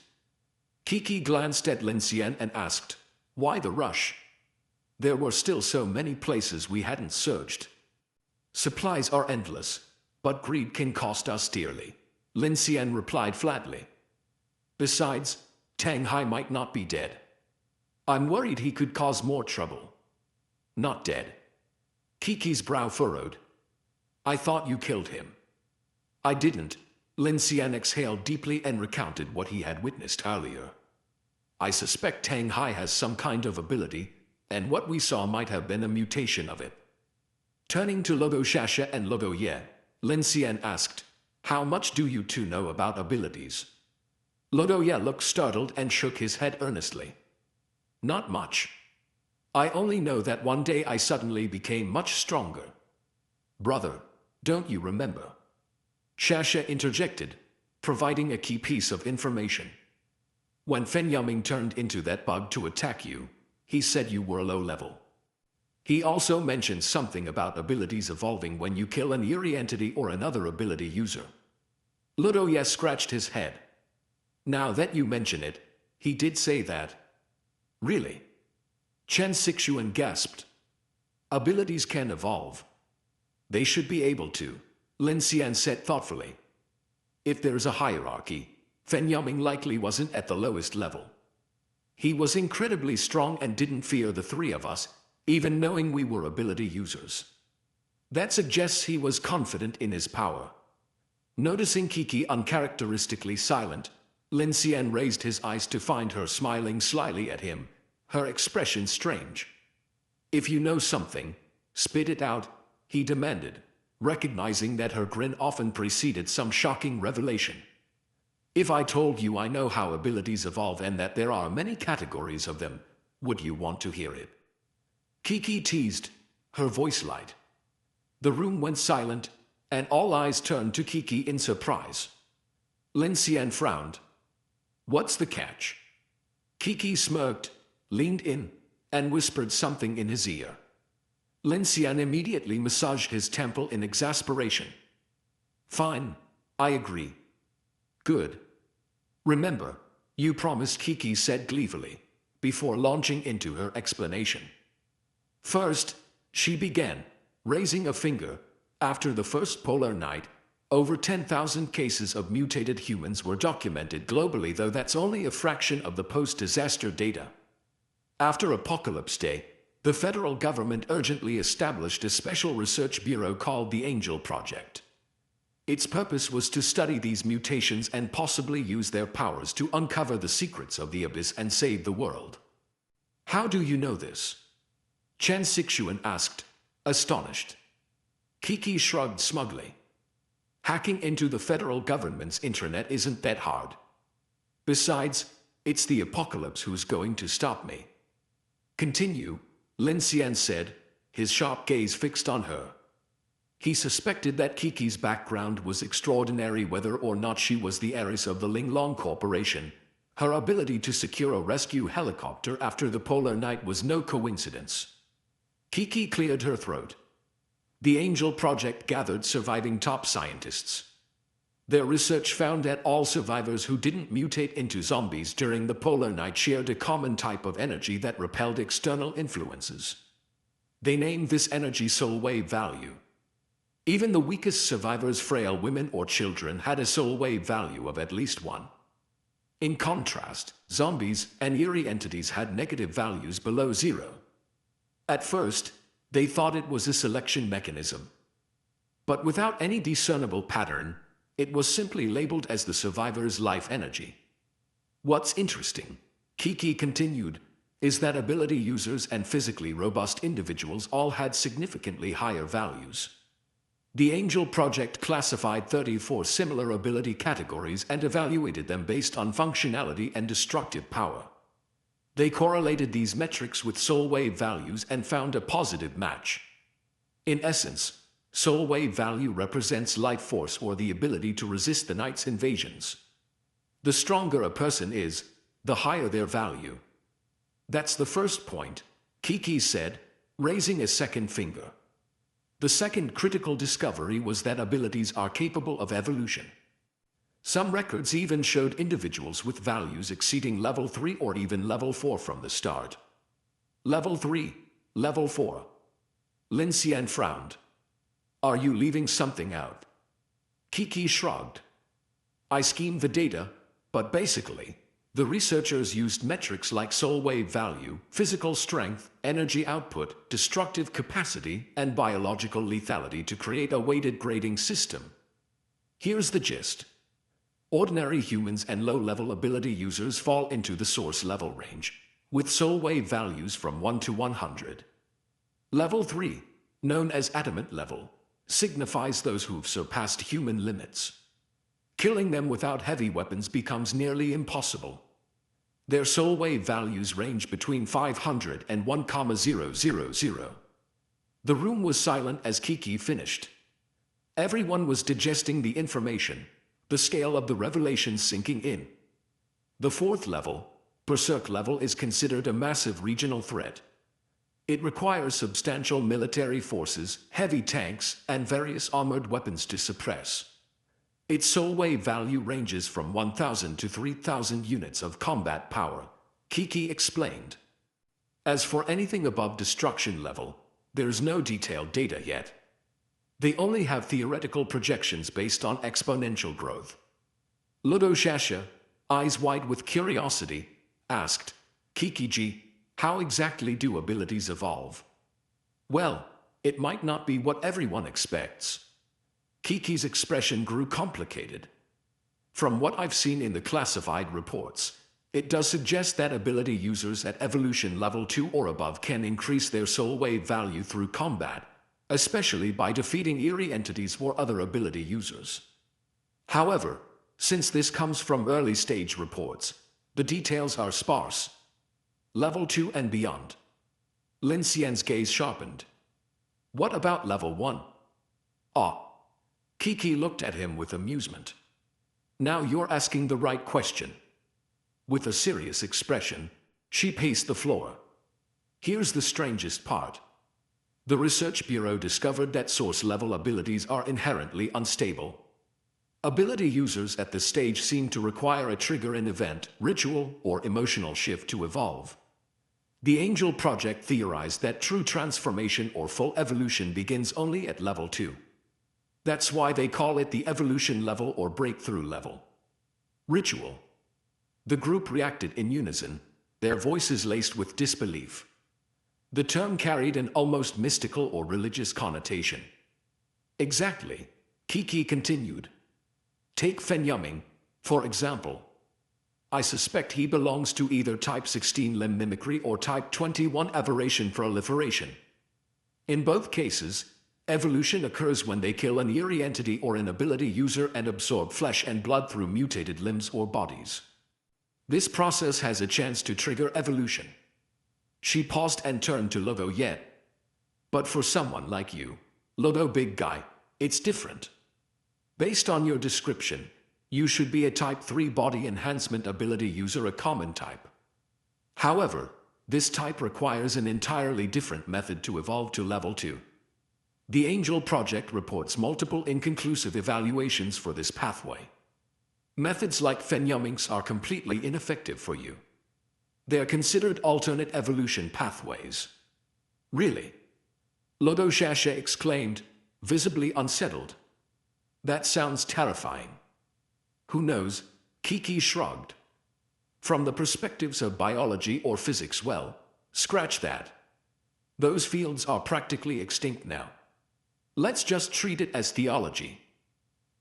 Speaker 1: Kiki glanced at Lin Xian and asked, "Why the rush? There were still so many places we hadn't searched." "Supplies are endless, but greed can cost us dearly," Lin Xian replied flatly. Besides, Tang Hai might not be dead. I'm worried he could cause more trouble. Not dead. Kiki's brow furrowed. I thought you killed him. I didn't. Lin Xian exhaled deeply and recounted what he had witnessed earlier. I suspect Tang Hai has some kind of ability, and what we saw might have been a mutation of it. Turning to Logo Shasha and Logo Ye, Lin Xian asked, how much do you two know about abilities? Logo Ye looked startled and shook his head earnestly. Not much. I only know that one day I suddenly became much stronger. Brother, don't you remember? Shasha interjected, providing a key piece of information. When Fen Yuming turned into that bug to attack you, he said you were low level. He also mentioned something about abilities evolving when you kill an eerie entity or another ability user. Ludo Ye scratched his head. Now that you mention it, he did say that. Really? Chen Sixuan gasped. Abilities can evolve. They should be able to, Lin Xian said thoughtfully. If there's a hierarchy, Fen Yuming likely wasn't at the lowest level. He was incredibly strong and didn't fear the three of us, even knowing we were ability users. That suggests he was confident in his power. Noticing Kiki uncharacteristically silent, Lin Xian raised his eyes to find her smiling slyly at him, her expression strange. If you know something, spit it out, he demanded, recognizing that her grin often preceded some shocking revelation. If I told you I know how abilities evolve and that there are many categories of them, would you want to hear it? Kiki teased, her voice light. The room went silent, and all eyes turned to Kiki in surprise. Lin Xian frowned. What's the catch? Kiki smirked, leaned in, and whispered something in his ear. Lin Xian immediately massaged his temple in exasperation. Fine, I agree. Good. Remember, you promised, Kiki said gleefully, before launching into her explanation. First, she began, raising a finger. After the first polar night, over 10,000 cases of mutated humans were documented globally, though that's only a fraction of the post-disaster data. After Apocalypse Day, the federal government urgently established a special research bureau called the Angel Project. Its purpose was to study these mutations and possibly use their powers to uncover the secrets of the abyss and save the world. How do you know this? Chen Sixuan asked, astonished. Kiki shrugged smugly. Hacking into the federal government's intranet isn't that hard. Besides, it's the apocalypse who's going to stop me. Continue, Lin Xian said, his sharp gaze fixed on her. He suspected that Kiki's background was extraordinary, whether or not she was the heiress of the Linglong Corporation. Her ability to secure a rescue helicopter after the polar night was no coincidence. Kiki cleared her throat. The Angel Project gathered surviving top scientists. Their research found that all survivors who didn't mutate into zombies during the polar night shared a common type of energy that repelled external influences. They named this energy soul wave value. Even the weakest survivors, frail women or children, had a soul wave value of at least 1. In contrast, zombies and eerie entities had negative values below 0. At first, they thought it was a selection mechanism. But without any discernible pattern, it was simply labeled as the survivor's life energy. What's interesting, Kiki continued, is that ability users and physically robust individuals all had significantly higher values. The Angel Project classified 34 similar ability categories and evaluated them based on functionality and destructive power. They correlated these metrics with soul wave values and found a positive match. In essence, soul wave value represents life force or the ability to resist the night's invasions. The stronger a person is, the higher their value. That's the first point, Kiki said, raising a second finger. The second critical discovery was that abilities are capable of evolution. Some records even showed individuals with values exceeding level 3 or even level 4 from the start. Level 3, level 4. Lin Xian frowned. Are you leaving something out? Kiki shrugged. I schemed the data, But basically, the researchers used metrics like soul wave value, physical strength, energy output, destructive capacity, and biological lethality to create a weighted grading system. Here's the gist. Ordinary humans and low-level ability users fall into the source level range, with soul wave values from 1 to 100. Level 3, known as adamant level, signifies those who've surpassed human limits. Killing them without heavy weapons becomes nearly impossible. Their soul wave values range between 500 and 1,000. The room was silent as Kiki finished. Everyone was digesting the information, the scale of the revelation sinking in. The fourth level, Berserk level, is considered a massive regional threat. It requires substantial military forces, heavy tanks, and various armored weapons to suppress. Its soul wave value ranges from 1,000 to 3,000 units of combat power, Kiki explained. As for anything above destruction level, there's no detailed data yet. They only have theoretical projections based on exponential growth. Ludo-Shasha, eyes wide with curiosity, asked, Kiki-ji, how exactly do abilities evolve? Well, it might not be what everyone expects. Kiki's expression grew complicated. From what I've seen in the classified reports, it does suggest that ability users at evolution level 2 or above can increase their soul wave value through combat, especially by defeating eerie entities or other ability users. However, since this comes from early stage reports, the details are sparse. Level 2 and beyond. Lin Xian's gaze sharpened. What about level 1? Ah. Kiki looked at him with amusement. Now you're asking the right question. With a serious expression, she paced the floor. Here's the strangest part. The Research Bureau discovered that source-level abilities are inherently unstable. Ability users at this stage seem to require a trigger, an event, ritual, or emotional shift to evolve. The Angel Project theorized that true transformation or full evolution begins only at level 2. That's why they call it the evolution level or breakthrough level. Ritual. The group reacted in unison, their voices laced with disbelief. The term carried an almost mystical or religious connotation. Exactly, Kiki continued. Take Fen Yuming, for example. I suspect he belongs to either type 16 limb mimicry or type 21 aberration proliferation. In both cases, evolution occurs when they kill an eerie entity or an ability user and absorb flesh and blood through mutated limbs or bodies. This process has a chance to trigger evolution. She paused and turned to Lodo Yet. But for someone like you, Lodo Big Guy, it's different. Based on your description, you should be a type 3 body enhancement ability user, a common type. However, this type requires an entirely different method to evolve to level 2. The Angel Project reports multiple inconclusive evaluations for this pathway. Methods like Fen Yuming's are completely ineffective for you. They are considered alternate evolution pathways. Really? Lodo Shasha exclaimed, visibly unsettled. That sounds terrifying. Who knows? Kiki shrugged. From the perspectives of biology or physics, well, scratch that. Those fields are practically extinct now. Let's just treat it as theology.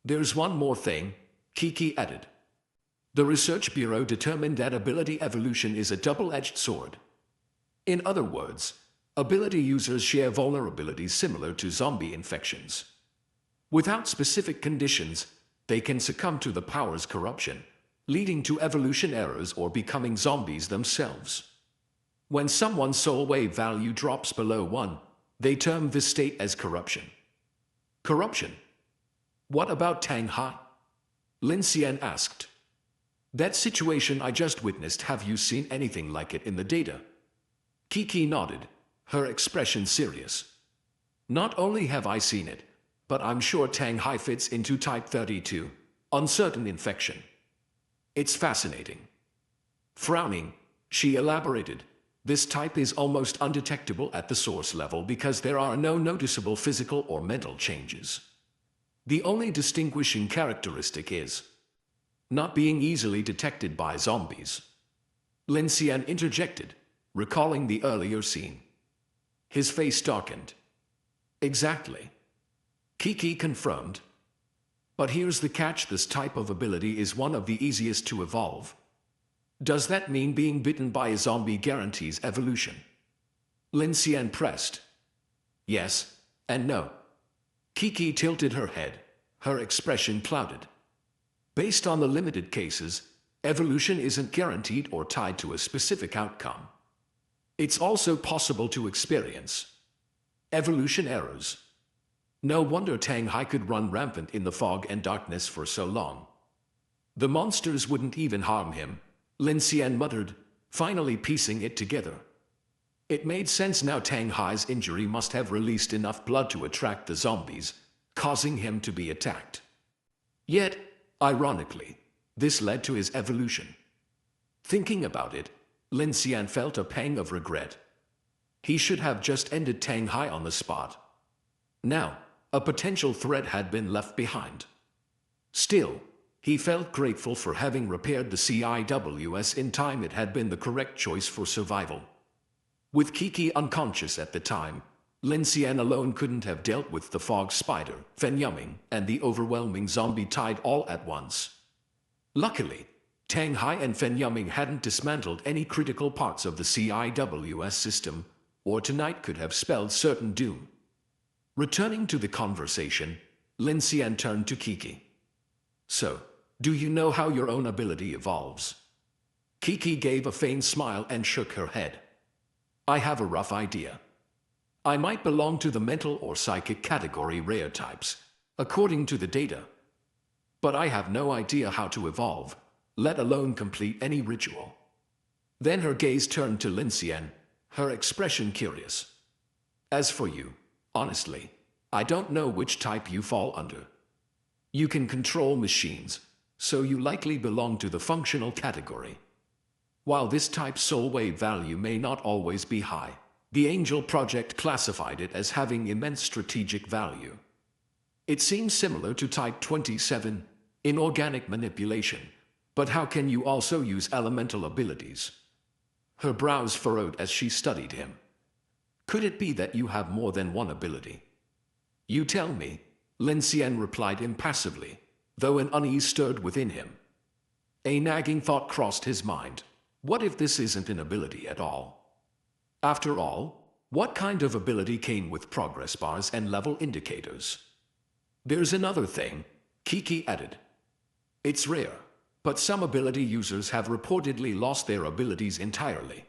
Speaker 1: There's one more thing, Kiki added. The Research Bureau determined that ability evolution is a double-edged sword. In other words, ability users share vulnerabilities similar to zombie infections. Without specific conditions, they can succumb to the power's corruption, leading to evolution errors or becoming zombies themselves. When someone's soul wave value drops below 1, they term this state as corruption. Corruption? What about Tang Hai? Lin Xian asked. That situation I just witnessed, have you seen anything like it in the data? Kiki nodded, her expression serious. Not only have I seen it, but I'm sure Tang Hai fits into type 32, uncertain infection. It's fascinating. Frowning, she elaborated, this type is almost undetectable at the source level because there are no noticeable physical or mental changes. The only distinguishing characteristic is not being easily detected by zombies. Lin Xian interjected, recalling the earlier scene. His face darkened. Exactly. Kiki confirmed. But here's the catch, this type of ability is one of the easiest to evolve. Does that mean being bitten by a zombie guarantees evolution? Lin Xian pressed. Yes, and no. Kiki tilted her head, her expression clouded. Based on the limited cases, evolution isn't guaranteed or tied to a specific outcome. It's also possible to experience evolution errors. No wonder Tang Hai could run rampant in the fog and darkness for so long. The monsters wouldn't even harm him, Lin Xian muttered, finally piecing it together. It made sense now. Tang Hai's injury must have released enough blood to attract the zombies, causing him to be attacked. Yet, ironically, this led to his evolution. Thinking about it, Lin Xian felt a pang of regret. He should have just ended Tang Hai on the spot. Now, a potential threat had been left behind. Still, he felt grateful for having repaired the CIWS in time. It had been the correct choice for survival. With Kiki unconscious at the time, Lin Xian alone couldn't have dealt with the fog spider, Fen Yuming, and the overwhelming zombie tide all at once. Luckily, Tang Hai and Fen Yuming hadn't dismantled any critical parts of the CIWS system, or tonight could have spelled certain doom. Returning to the conversation, Lin Xian turned to Kiki. So, do you know how your own ability evolves? Kiki gave a faint smile and shook her head. I have a rough idea. I might belong to the mental or psychic category rare types, according to the data. But I have no idea how to evolve, let alone complete any ritual. Then her gaze turned to Lin Xian, her expression curious. As for you, honestly, I don't know which type you fall under. You can control machines, so you likely belong to the functional category. While this type's soul wave value may not always be high, the Angel Project classified it as having immense strategic value. It seems similar to Type 27, inorganic manipulation, but how can you also use elemental abilities? Her brows furrowed as she studied him. Could it be that you have more than one ability? You tell me, Lin Xian replied impassively, though an unease stirred within him. A nagging thought crossed his mind. What if this isn't an ability at all? After all, what kind of ability came with progress bars and level indicators? There's another thing, Kiki added. It's rare, but some ability users have reportedly lost their abilities entirely.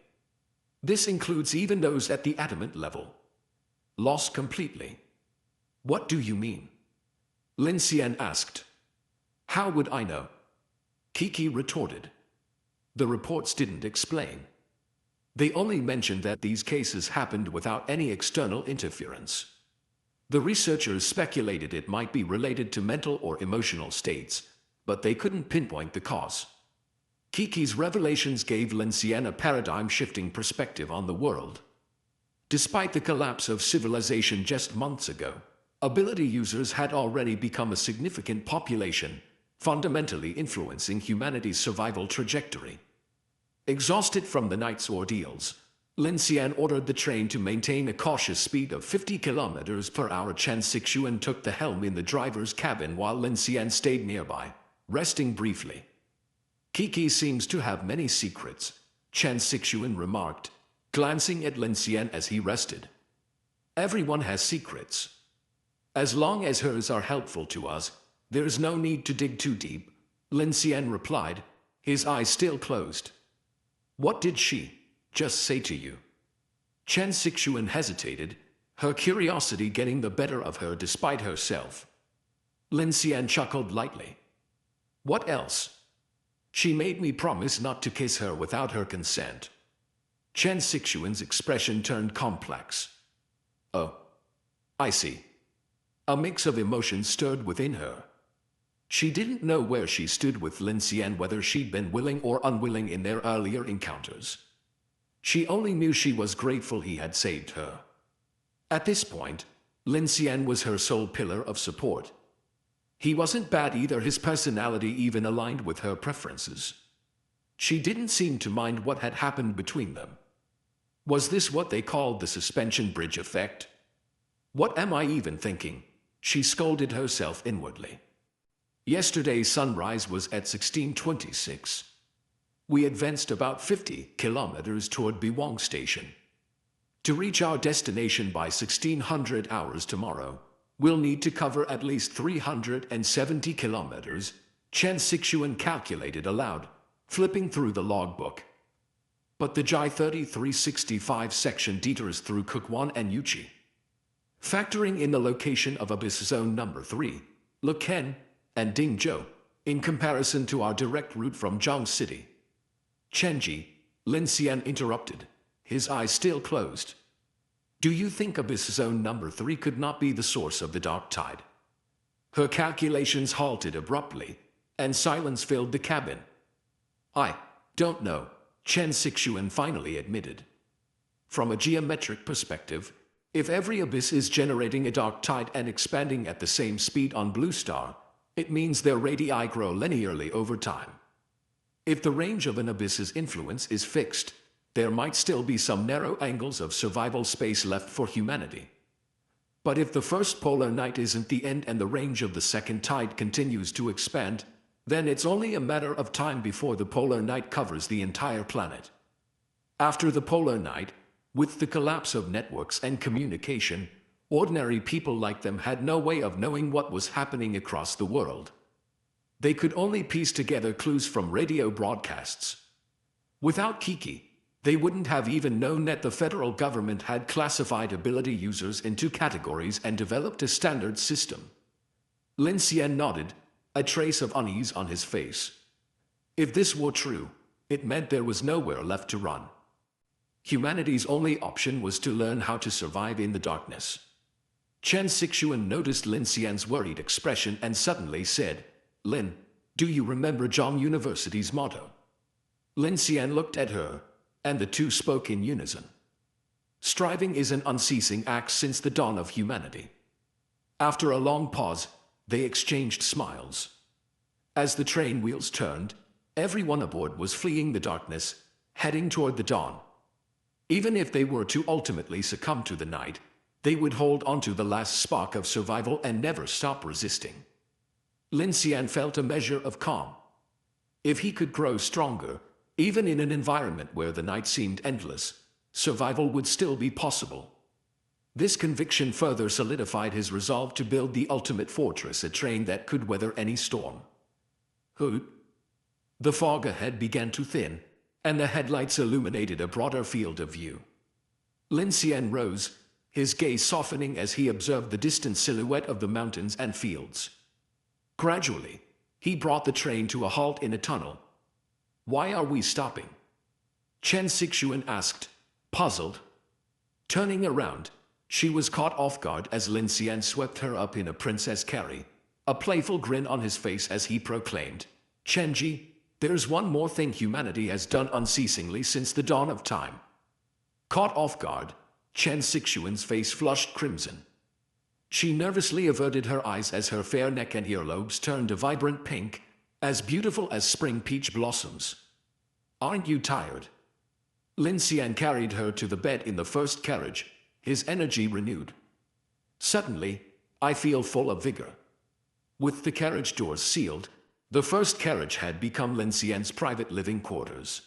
Speaker 1: This includes even those at the adamant level. Lost completely. What do you mean? Lin Xian asked. How would I know? Kiki retorted. The reports didn't explain. They only mentioned that these cases happened without any external interference. The researchers speculated it might be related to mental or emotional states, but they couldn't pinpoint the cause. Kiki's revelations gave Lin Xian a paradigm-shifting perspective on the world. Despite the collapse of civilization just months ago, ability users had already become a significant population, fundamentally influencing humanity's survival trajectory. Exhausted from the night's ordeals, Lin Xian ordered the train to maintain a cautious speed of 50 kilometers per hour. Chen Sixuan took the helm in the driver's cabin while Lin Xian stayed nearby, resting briefly. Kiki seems to have many secrets, Chen Sixuan remarked, glancing at Lin Xian as he rested. Everyone has secrets. As long as hers are helpful to us, there's no need to dig too deep, Lin Xian replied, his eyes still closed. What did she just say to you? Chen Sixuan hesitated, her curiosity getting the better of her despite herself. Lin Xian chuckled lightly. What else? She made me promise not to kiss her without her consent. Chen Sixuan's expression turned complex. Oh, I see. A mix of emotions stirred within her. She didn't know where she stood with Lin Xian, whether she'd been willing or unwilling in their earlier encounters. She only knew she was grateful he had saved her. At this point, Lin Xian was her sole pillar of support. He wasn't bad either, his personality even aligned with her preferences. She didn't seem to mind what had happened between them. Was this what they called the suspension bridge effect? What am I even thinking? She scolded herself inwardly. Yesterday's sunrise was at 16:26. We advanced about 50 kilometers toward Biwang Station. To reach our destination by 1600 hours tomorrow, we'll need to cover at least 370 kilometers, Chen Sixuan calculated aloud, flipping through the logbook. But the Jai 3365 section detours through Kukwan and Yuchi. Factoring in the location of Abyss Zone number 3, Luken, and Dingzhou, in comparison to our direct route from Zhang City. Chenji, Lin Xian interrupted, his eyes still closed. Do you think Abyss Zone number 3 could not be the source of the dark tide? Her calculations halted abruptly, and silence filled the cabin. I don't know, Chen Sixuan finally admitted. From a geometric perspective, if every abyss is generating a dark tide and expanding at the same speed on Blue Star, it means their radii grow linearly over time. If the range of an abyss's influence is fixed, there might still be some narrow angles of survival space left for humanity. But if the first polar night isn't the end and the range of the second tide continues to expand, then it's only a matter of time before the polar night covers the entire planet. After the polar night, with the collapse of networks and communication, ordinary people like them had no way of knowing what was happening across the world. They could only piece together clues from radio broadcasts. Without Kiki, they wouldn't have even known that the federal government had classified ability users into categories and developed a standard system. Lin Xian nodded, a trace of unease on his face. If this were true, it meant there was nowhere left to run. Humanity's only option was to learn how to survive in the darkness. Chen Sixuan noticed Lin Xian's worried expression and suddenly said, Lin, do you remember Zhang University's motto? Lin Xian looked at her, and the two spoke in unison. Striving is an unceasing act since the dawn of humanity. After a long pause, they exchanged smiles. As the train wheels turned, everyone aboard was fleeing the darkness, heading toward the dawn. Even if they were to ultimately succumb to the night, they would hold onto the last spark of survival and never stop resisting. Lin Xian felt a measure of calm. If he could grow stronger, even in an environment where the night seemed endless, survival would still be possible. This conviction further solidified his resolve to build the ultimate fortress, a train that could weather any storm. Hoot! The fog ahead began to thin, and the headlights illuminated a broader field of view. Lin Xian rose, his gaze softening as he observed the distant silhouette of the mountains and fields. Gradually, he brought the train to a halt in a tunnel. Why are we stopping? Chen Sixuan asked, puzzled. Turning around, she was caught off guard as Lin Xian swept her up in a princess carry, a playful grin on his face as he proclaimed, Chenji, there's one more thing humanity has done unceasingly since the dawn of time. Caught off guard, Chen Sixuan's face flushed crimson. She nervously averted her eyes as her fair neck and earlobes turned a vibrant pink, as beautiful as spring peach blossoms. Aren't you tired? Lin Xian carried her to the bed in the first carriage, his energy renewed. Suddenly, I feel full of vigor. With the carriage doors sealed, the first carriage had become Lin Xian's private living quarters.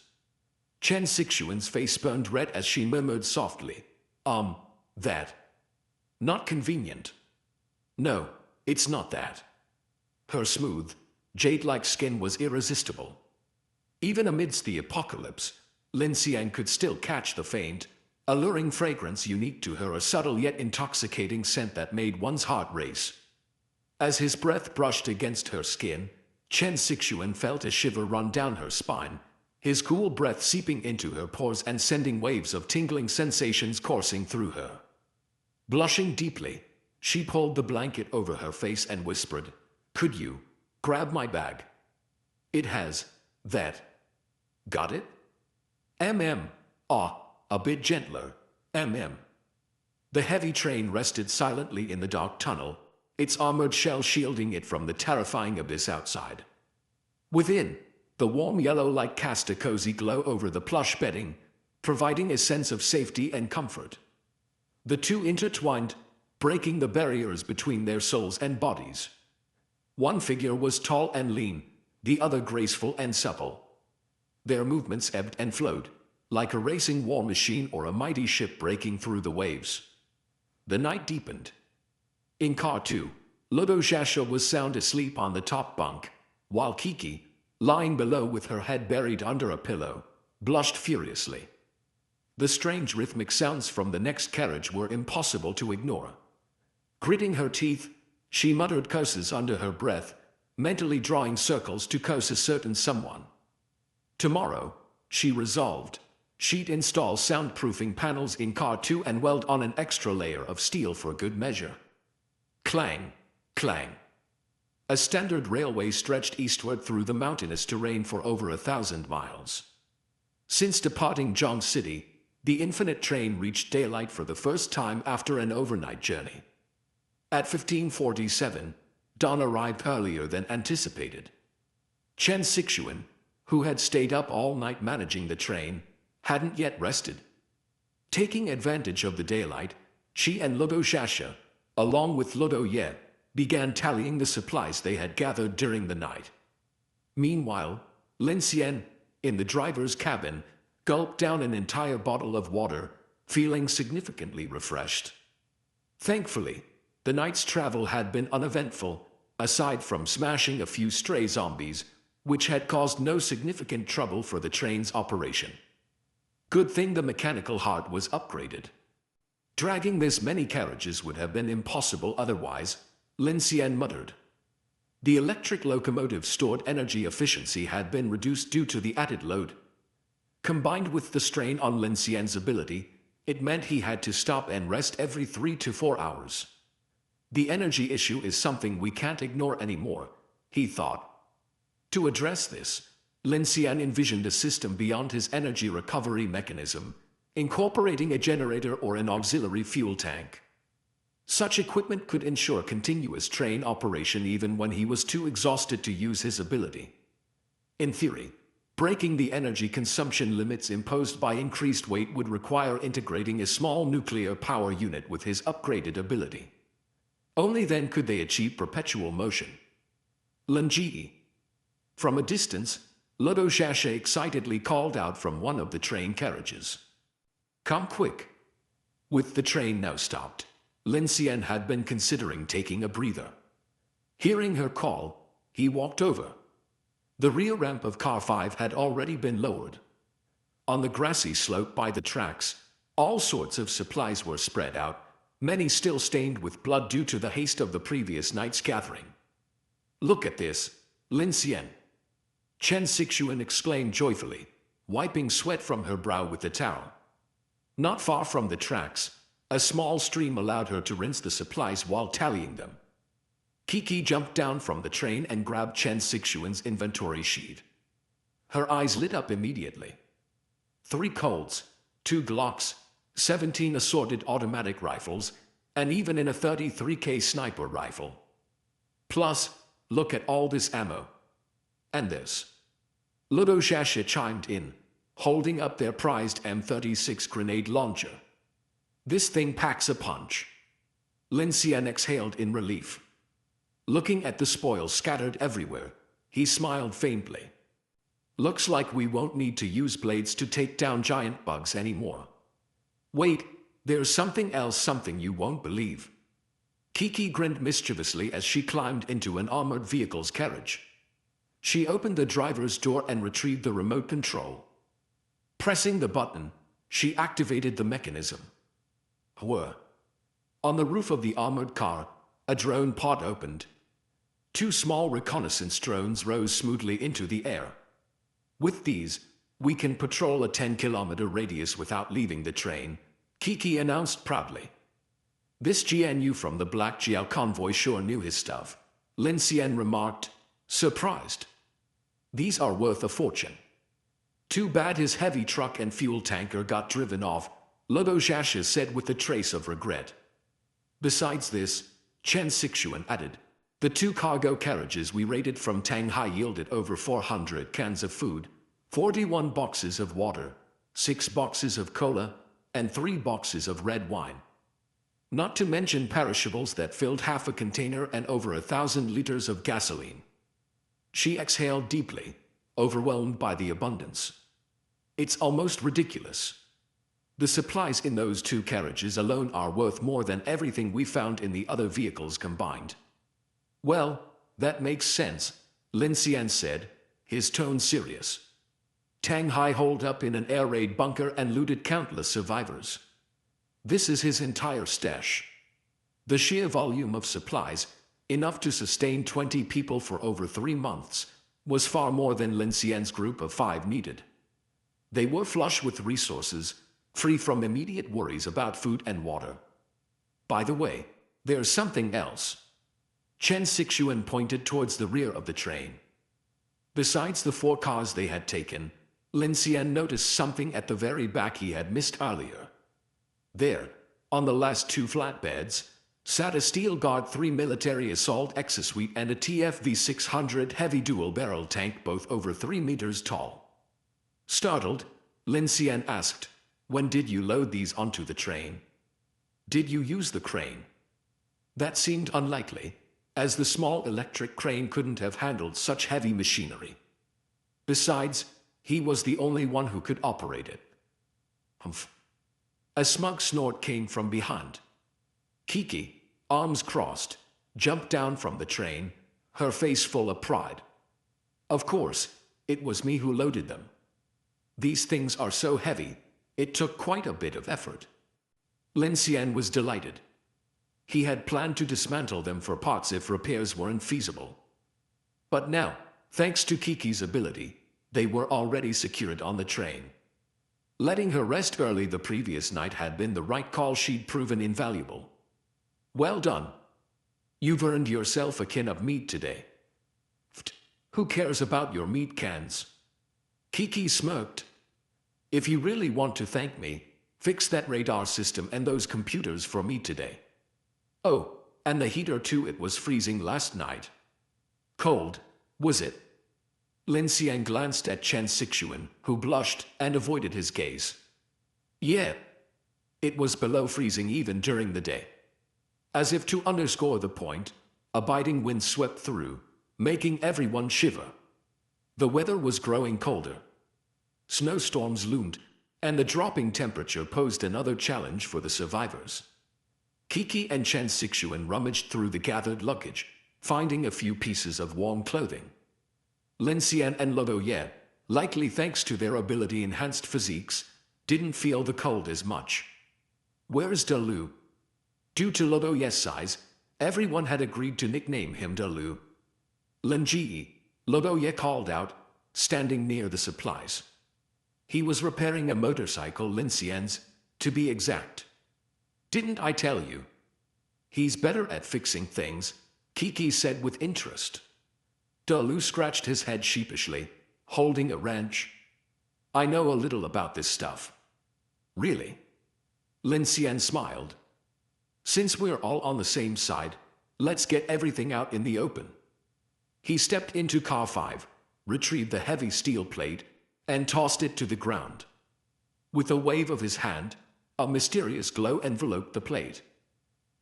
Speaker 1: Chen Sixuan's face burned red as she murmured softly, that. Not convenient. No, it's not that. Her smooth, jade-like skin was irresistible. Even amidst the apocalypse, Lin Xian could still catch the faint, alluring fragrance unique to her, a subtle yet intoxicating scent that made one's heart race. As his breath brushed against her skin, Chen Sixuan felt a shiver run down her spine, his cool breath seeping into her pores and sending waves of tingling sensations coursing through her. Blushing deeply, she pulled the blanket over her face and whispered, Could you grab my bag? It has that. Got it? A bit gentler, The heavy train rested silently in the dark tunnel, its armored shell shielding it from the terrifying abyss outside. Within, the warm yellow light cast a cozy glow over the plush bedding, providing a sense of safety and comfort. The two intertwined, breaking the barriers between their souls and bodies. One figure was tall and lean, the other graceful and supple. Their movements ebbed and flowed, like a racing war machine or a mighty ship breaking through the waves. The night deepened. In Car 2, Lodosasha was sound asleep on the top bunk, while Kiki, lying below with her head buried under a pillow, blushed furiously. The strange rhythmic sounds from the next carriage were impossible to ignore. Gritting her teeth, she muttered curses under her breath, mentally drawing circles to curse a certain someone. Tomorrow, she resolved, she'd install soundproofing panels in Car 2 and weld on an extra layer of steel for good measure. Clang, clang. A standard railway stretched eastward through the mountainous terrain for over 1,000 miles. Since departing Jong City, the infinite train reached daylight for the first time after an overnight journey. At 15:47, dawn arrived earlier than anticipated. Chen Sixuan, who had stayed up all night managing the train, hadn't yet rested. Taking advantage of the daylight, she and Lodosasha, along with Lodo Ye, began tallying the supplies they had gathered during the night. Meanwhile, Lin Xian, in the driver's cabin, gulped down an entire bottle of water, feeling significantly refreshed. Thankfully, the night's travel had been uneventful, aside from smashing a few stray zombies, which had caused no significant trouble for the train's operation. Good thing the mechanical heart was upgraded. Dragging this many carriages would have been impossible otherwise, Lin Xian muttered. The electric locomotive's stored energy efficiency had been reduced due to the added load. Combined with the strain on Lin Xian's ability, it meant he had to stop and rest every 3 to 4 hours. The energy issue is something we can't ignore anymore, he thought. To address this, Lin Xian envisioned a system beyond his energy recovery mechanism, incorporating a generator or an auxiliary fuel tank. Such equipment could ensure continuous train operation even when he was too exhausted to use his ability. In theory, breaking the energy consumption limits imposed by increased weight would require integrating a small nuclear power unit with his upgraded ability. Only then could they achieve perpetual motion. Lungi. From a distance, Lodosasha excitedly called out from one of the train carriages. Come quick. With the train now stopped, Lin Xian had been considering taking a breather. Hearing her call, he walked over. The rear ramp of Car 5 had already been lowered. On the grassy slope by the tracks, all sorts of supplies were spread out, many still stained with blood due to the haste of the previous night's gathering. Look at this, Lin Xian. Chen Sixuan exclaimed joyfully, wiping sweat from her brow with the towel. Not far from the tracks, a small stream allowed her to rinse the supplies while tallying them. Kiki jumped down from the train and grabbed Chen Sixuan's inventory sheet. Her eyes lit up immediately. 3 Colts, 2 Glocks, 17 assorted automatic rifles, and even in a 33K sniper rifle. Plus, look at all this ammo. And this. Lodosasha chimed in, holding up their prized M36 grenade launcher. This thing packs a punch. Lin Xian exhaled in relief. Looking at the spoils scattered everywhere, he smiled faintly. Looks like we won't need to use blades to take down giant bugs anymore. Wait, there's something else, something you won't believe. Kiki grinned mischievously as she climbed into an armored vehicle's carriage. She opened the driver's door and retrieved the remote control. Pressing the button, she activated the mechanism. Whir. On the roof of the armored car, a drone pod opened. 2 small reconnaissance drones rose smoothly into the air. With these, we can patrol a 10-kilometer radius without leaving the train, Kiki announced proudly. This GNU from the Black Jiao convoy sure knew his stuff, Lin Xian remarked, surprised. These are worth a fortune. Too bad his heavy truck and fuel tanker got driven off, Lodosasha said with a trace of regret. Besides this, Chen Xixuan added. The 2 cargo carriages we raided from Tanghai yielded over 400 cans of food, 41 boxes of water, 6 boxes of cola, and 3 boxes of red wine. Not to mention perishables that filled half a container and over 1,000 liters of gasoline. She exhaled deeply, overwhelmed by the abundance. It's almost ridiculous. The supplies in those 2 carriages alone are worth more than everything we found in the other vehicles combined. Well, that makes sense, Lin Xian said, his tone serious. Tang Hai holed up in an air raid bunker and looted countless survivors. This is his entire stash. The sheer volume of supplies, enough to sustain 20 people for over 3 months, was far more than Lin Xian's group of 5 needed. They were flush with resources, free from immediate worries about food and water. By the way, there's something else. Chen Xixuan pointed towards the rear of the train. Besides the 4 cars they had taken, Lin Xian noticed something at the very back he had missed earlier. There, on the last 2 flatbeds, sat a Steel Guard 3 military assault exosuite and a TFV-600 heavy dual-barrel tank, both over 3 meters tall. Startled, Lin Xian asked, "When did you load these onto the train? Did you use the crane?" That seemed unlikely, as the small electric crane couldn't have handled such heavy machinery. Besides, he was the only one who could operate it. Humph. A smug snort came from behind. Kiki, arms crossed, jumped down from the train, her face full of pride. Of course, it was me who loaded them. These things are so heavy, it took quite a bit of effort. Lin Xian was delighted. He had planned to dismantle them for parts if repairs weren't feasible. But now, thanks to Kiki's ability, they were already secured on the train. Letting her rest early the previous night had been the right call. She'd proven invaluable. Well done. You've earned yourself a can of meat today. Who cares about your meat cans? Kiki smirked. If you really want to thank me, fix that radar system and those computers for me today. Oh, and the heater too. It was freezing last night. Cold, was it? Lin Xian glanced at Chen Xixuan, who blushed and avoided his gaze. Yeah. It was below freezing even during the day. As if to underscore the point, a biting wind swept through, making everyone shiver. The weather was growing colder. Snowstorms loomed, and the dropping temperature posed another challenge for the survivors. Kiki and Chen Xixuan rummaged through the gathered luggage, finding a few pieces of warm clothing. Lin Xian and Ludo Ye, likely thanks to their ability-enhanced physiques, didn't feel the cold as much. Where's De Lu? Due to Ludo Ye's size, everyone had agreed to nickname him De Lu. Lin Ji, Ludo Ye called out, standing near the supplies. He was repairing a motorcycle, Lin Xian's, to be exact. Didn't I tell you? He's better at fixing things, Kiki said with interest. De Lu scratched his head sheepishly, holding a wrench. I know a little about this stuff. Really? Lin Xian smiled. Since we're all on the same side, let's get everything out in the open. He stepped into car 5, retrieved the heavy steel plate, and tossed it to the ground. With a wave of his hand, a mysterious glow enveloped the plate.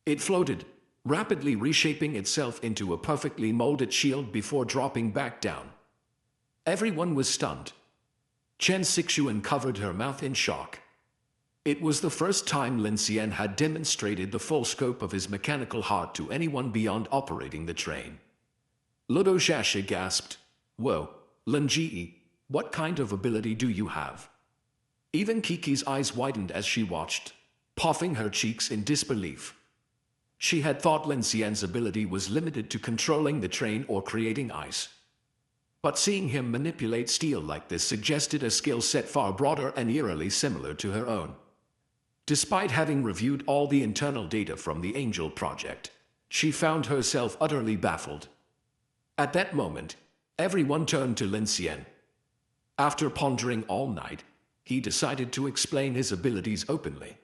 Speaker 1: It floated, rapidly reshaping itself into a perfectly molded shield before dropping back down. Everyone was stunned. Chen Xixuan covered her mouth in shock. It was the first time Lin Xian had demonstrated the full scope of his mechanical heart to anyone beyond operating the train. Ludo Shasha gasped, Whoa, Lin Ji, what kind of ability do you have? Even Kiki's eyes widened as she watched, puffing her cheeks in disbelief. She had thought Lin Xian's ability was limited to controlling the train or creating ice. But seeing him manipulate steel like this suggested a skill set far broader and eerily similar to her own. Despite having reviewed all the internal data from the Angel Project, she found herself utterly baffled. At that moment, everyone turned to Lin Xian. After pondering all night, he decided to explain his abilities openly.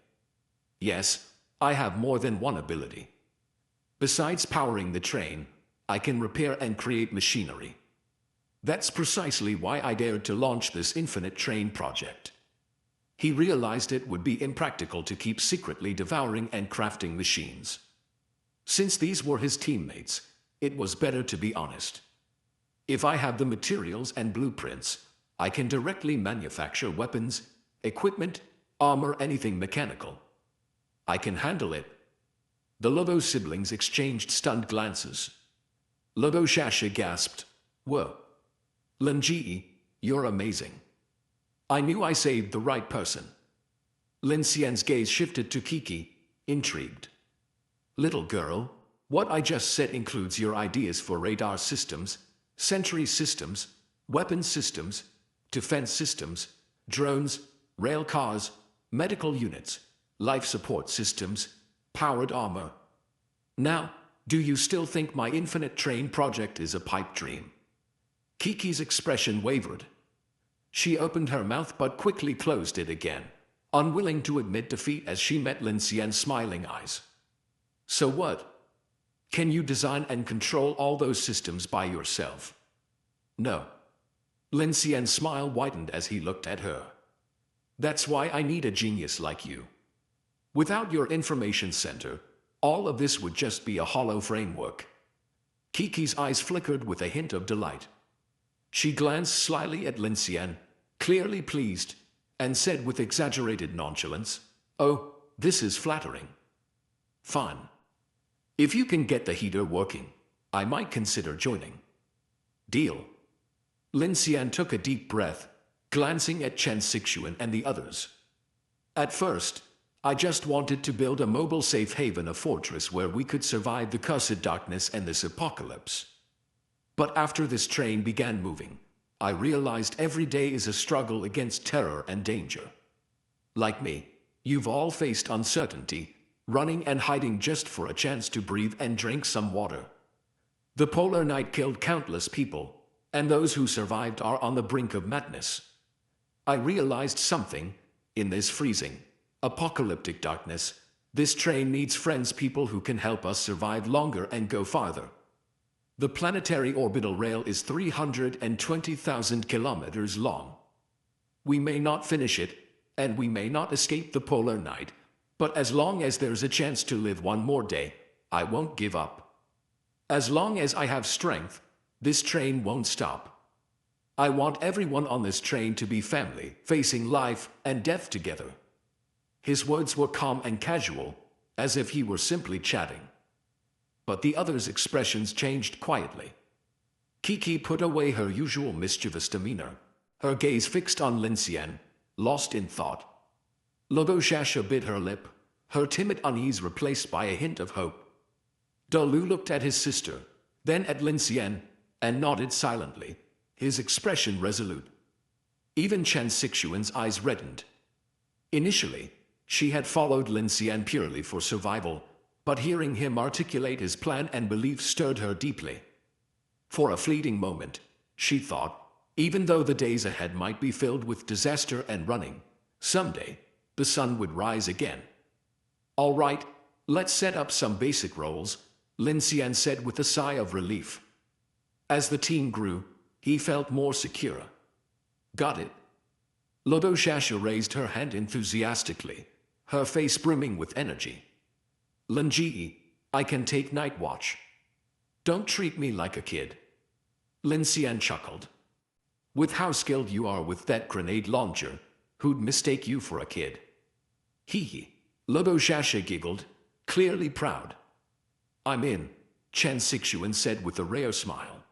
Speaker 1: Yes, I have more than one ability. Besides powering the train, I can repair and create machinery. That's precisely why I dared to launch this infinite train project. He realized it would be impractical to keep secretly devouring and crafting machines. Since these were his teammates, it was better to be honest. If I have the materials and blueprints, I can directly manufacture weapons, equipment, armor, anything mechanical. I can handle it. The Lobo siblings exchanged stunned glances. Lobo Shasha gasped, "Whoa. Linji, you're amazing. I knew I saved the right person." Lin Xian's gaze shifted to Kiki, intrigued. "Little girl, what I just said includes your ideas for radar systems, sentry systems, weapon systems, defense systems, drones, rail cars, medical units, life support systems, powered armor. Now, do you still think my infinite train project is a pipe dream?" Kiki's expression wavered. She opened her mouth but quickly closed it again, unwilling to admit defeat as she met Lin Xian's smiling eyes. "So what? Can you design and control all those systems by yourself?" "No." Lin Xian's smile widened as he looked at her. "That's why I need a genius like you. Without your information center, all of this would just be a hollow framework." Kiki's eyes flickered with a hint of delight. She glanced slyly at Lin Xian, clearly pleased, and said with exaggerated nonchalance, "Oh, this is flattering. Fine. If you can get the heater working, I might consider joining." "Deal." Lin Xian took a deep breath, glancing at Chen Sixuan and the others. "At first, I just wanted to build a mobile safe haven, a fortress where we could survive the cursed darkness and this apocalypse. But after this train began moving, I realized every day is a struggle against terror and danger. Like me, you've all faced uncertainty, running and hiding just for a chance to breathe and drink some water. The polar night killed countless people, and those who survived are on the brink of madness. I realized something. In this freezing, apocalyptic darkness, this train needs friends, people who can help us survive longer and go farther. The planetary orbital rail is 320,000 kilometers long. We may not finish it, and we may not escape the polar night, but as long as there's a chance to live one more day, I won't give up. As long as I have strength, this train won't stop. I want everyone on this train to be family, facing life and death together." His words were calm and casual, as if he were simply chatting. But the others' expressions changed quietly. Kiki put away her usual mischievous demeanor, her gaze fixed on Lin Xian, lost in thought. Logo Shasha bit her lip, her timid unease replaced by a hint of hope. Dalu looked at his sister, then at Lin Xian, and nodded silently, his expression resolute. Even Chen Sixuan's eyes reddened. Initially, she had followed Lin Xian purely for survival, but hearing him articulate his plan and belief stirred her deeply. For a fleeting moment, she thought, even though the days ahead might be filled with disaster and running, someday, the sun would rise again. "All right, let's set up some basic roles," Lin Xian said with a sigh of relief. As the team grew, he felt more secure. "Got it." Lodo Shasha raised her hand enthusiastically, her face brimming with energy. "Linji, I can take night watch. Don't treat me like a kid." Lin Xian chuckled. "With how skilled you are with that grenade launcher, who'd mistake you for a kid?" "Hee hee." Lodo Shasha giggled, clearly proud. "I'm in," Chen Sixuan said with a rare smile.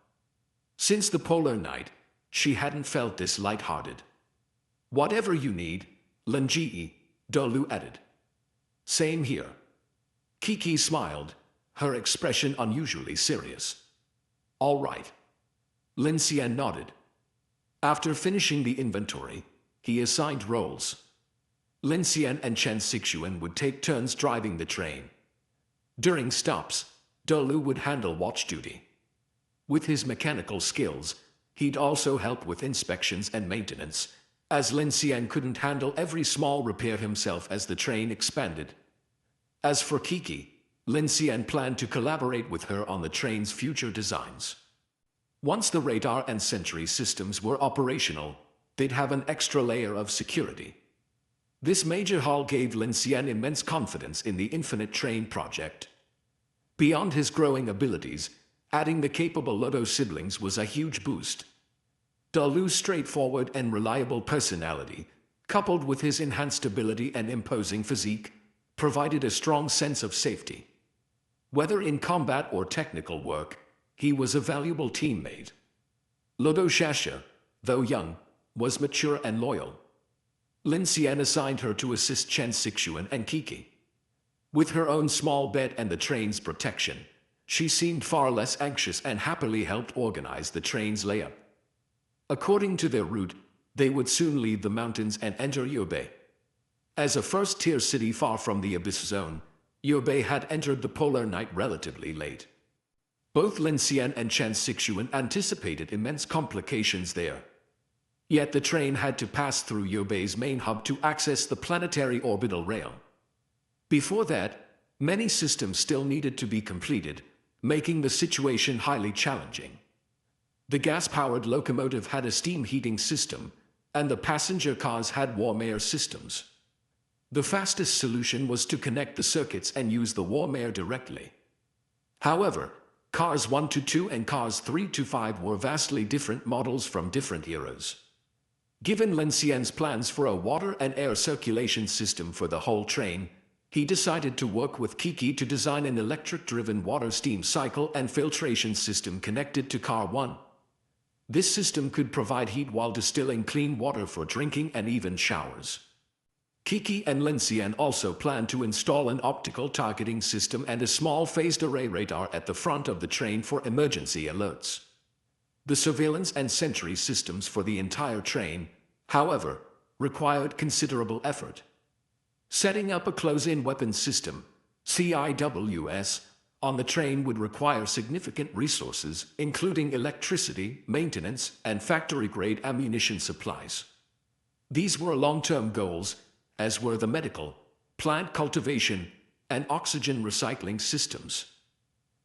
Speaker 1: Since the polar night, she hadn't felt this light-hearted. "Whatever you need," Linji, Dolu added. "Same here." Kiki smiled, her expression unusually serious. "All right." Lin Xian nodded. After finishing the inventory, he assigned roles. Lin Xian and Chen Sixuan would take turns driving the train. During stops, Dolu would handle watch duty. With his mechanical skills, he'd also help with inspections and maintenance, as Lin Xian couldn't handle every small repair himself as the train expanded. As for Kiki, Lin Xian planned to collaborate with her on the train's future designs. Once the radar and sentry systems were operational, they'd have an extra layer of security. This major haul gave Lin Xian immense confidence in the Infinite Train project. Beyond his growing abilities, adding the capable Lodo siblings was a huge boost. Dalu's straightforward and reliable personality, coupled with his enhanced ability and imposing physique, provided a strong sense of safety. Whether in combat or technical work, he was a valuable teammate. Lodo Shasha, though young, was mature and loyal. Lin Xian assigned her to assist Chen Sixuan and Kiki. With her own small bed and the train's protection, she seemed far less anxious and happily helped organize the train's layup. According to their route, they would soon leave the mountains and enter Yubei. As a first-tier city far from the Abyss Zone, Yubei had entered the polar night relatively late. Both Lin Xian and Chen Sixuan anticipated immense complications there. Yet the train had to pass through Yubei's main hub to access the planetary orbital rail. Before that, many systems still needed to be completed, making the situation highly challenging. The gas-powered locomotive had a steam heating system, and the passenger cars had warm air systems. The fastest solution was to connect the circuits and use the warm air directly. However, Cars 1-2 and Cars 3-5 were vastly different models from different eras. Given Lin Xian's plans for a water and air circulation system for the whole train, he decided to work with Kiki to design an electric-driven water steam cycle and filtration system connected to Car 1. This system could provide heat while distilling clean water for drinking and even showers. Kiki and Lin Xian also planned to install an optical targeting system and a small phased array radar at the front of the train for emergency alerts. The surveillance and sentry systems for the entire train, however, required considerable effort. Setting up a close-in weapons system, CIWS, on the train would require significant resources, including electricity, maintenance, and factory-grade ammunition supplies. These were long-term goals, as were the medical, plant cultivation, and oxygen recycling systems.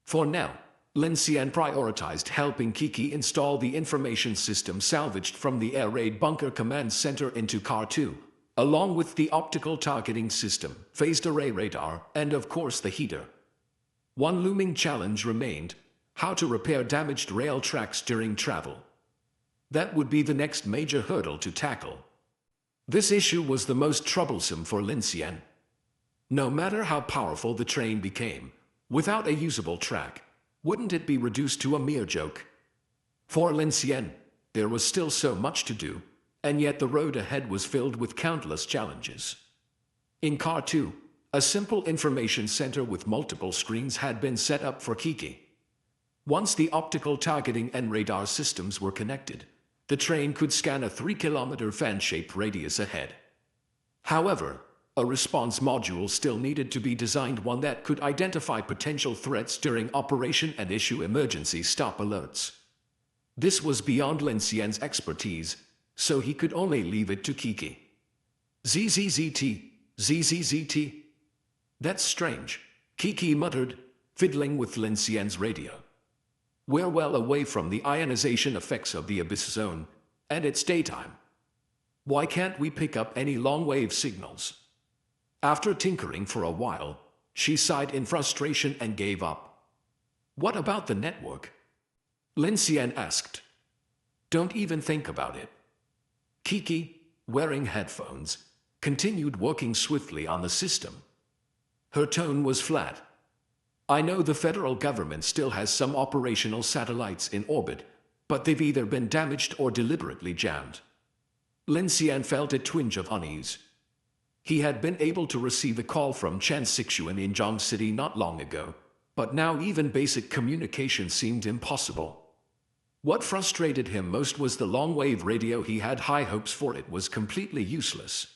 Speaker 1: For now, Lin Xian prioritized helping Kiki install the information system salvaged from the Air Raid Bunker Command Center into Car 2, along with the optical targeting system, phased array radar, and of course the heater. One looming challenge remained: how to repair damaged rail tracks during travel. That would be the next major hurdle to tackle. This issue was the most troublesome for Lin Xian. No matter how powerful the train became, without a usable track, wouldn't it be reduced to a mere joke? For Lin Xian, there was still so much to do, and yet the road ahead was filled with countless challenges. In Car 2, a simple information center with multiple screens had been set up for Kiki. Once the optical targeting and radar systems were connected, the train could scan a 3-kilometer fan-shaped radius ahead. However, a response module still needed to be designed, one that could identify potential threats during operation and issue emergency stop alerts. This was beyond Lin Xian's expertise, so he could only leave it to Kiki. ZZZT, ZZZT. That's strange, Kiki muttered, fiddling with Lin Xian's radio. We're well away from the ionization effects of the Abyss Zone, and it's daytime. Why can't we pick up any long-wave signals? After tinkering for a while, she sighed in frustration and gave up. What about the network? Lin Xian asked. Don't even think about it. Kiki, wearing headphones, continued working swiftly on the system. Her tone was flat. I know the federal government still has some operational satellites in orbit, but they've either been damaged or deliberately jammed. Lin Xian felt a twinge of unease. He had been able to receive a call from Chen Sixuan in Zhang City not long ago, but now even basic communication seemed impossible. What frustrated him most was the long-wave radio. He had high hopes for it was completely useless.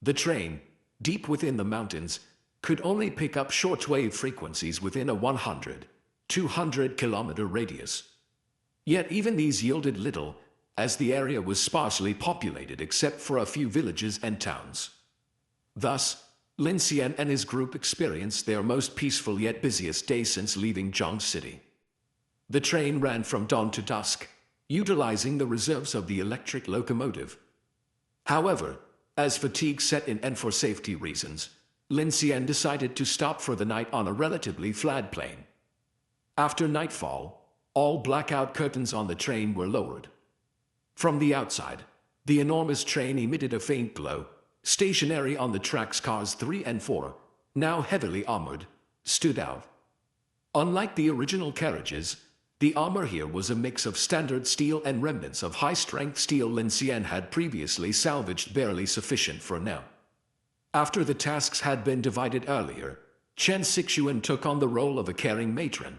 Speaker 1: The train, deep within the mountains, could only pick up shortwave frequencies within a 100-200 kilometer radius. Yet even these yielded little, as the area was sparsely populated except for a few villages and towns. Thus, Lin Xian and his group experienced their most peaceful yet busiest day since leaving Zhang City. The train ran from dawn to dusk, utilizing the reserves of the electric locomotive. However, as fatigue set in and for safety reasons, Lin Xian decided to stop for the night on a relatively flat plain. After nightfall, all blackout curtains on the train were lowered. From the outside, the enormous train emitted a faint glow. Stationary on the tracks, cars 3 and 4, now heavily armored, stood out. Unlike the original carriages, the armor here was a mix of standard steel and remnants of high-strength steel Lin Xian had previously salvaged, barely sufficient for now. After the tasks had been divided earlier, Chen Sixuan took on the role of a caring matron.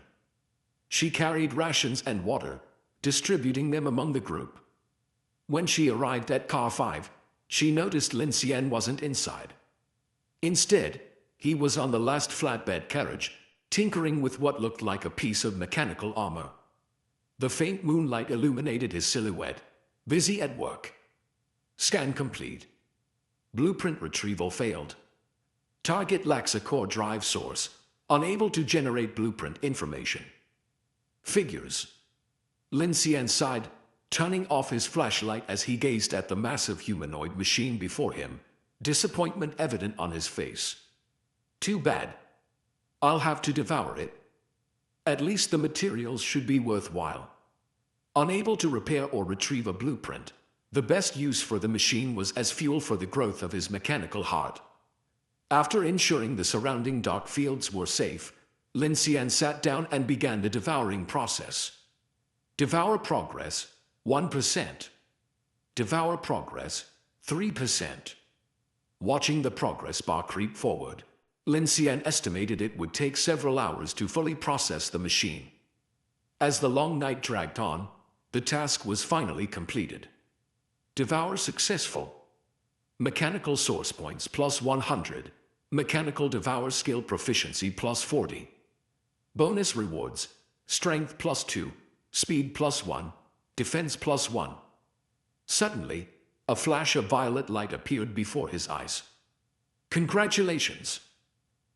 Speaker 1: She carried rations and water, distributing them among the group. When she arrived at car 5, she noticed Lin Xian wasn't inside. Instead, he was on the last flatbed carriage, tinkering with what looked like a piece of mechanical armor. The faint moonlight illuminated his silhouette, busy at work. Scan complete. Blueprint retrieval failed. Target lacks a core drive source, unable to generate blueprint information. Figures. Lin Xian sighed, turning off his flashlight as he gazed at the massive humanoid machine before him, disappointment evident on his face. Too bad. I'll have to devour it. At least the materials should be worthwhile. Unable to repair or retrieve a blueprint, the best use for the machine was as fuel for the growth of his mechanical heart. After ensuring the surrounding dark fields were safe, Lin Xian sat down and began the devouring process. Devour progress, 1%. Devour progress, 3%. Watching the progress bar creep forward, Lin Xian estimated it would take several hours to fully process the machine. As the long night dragged on, the task was finally completed. Devour successful. Mechanical source points plus 100. Mechanical devour skill proficiency plus 40. Bonus rewards: strength plus 2, speed plus 1, defense plus 1. Suddenly, a flash of violet light appeared before his eyes. Congratulations!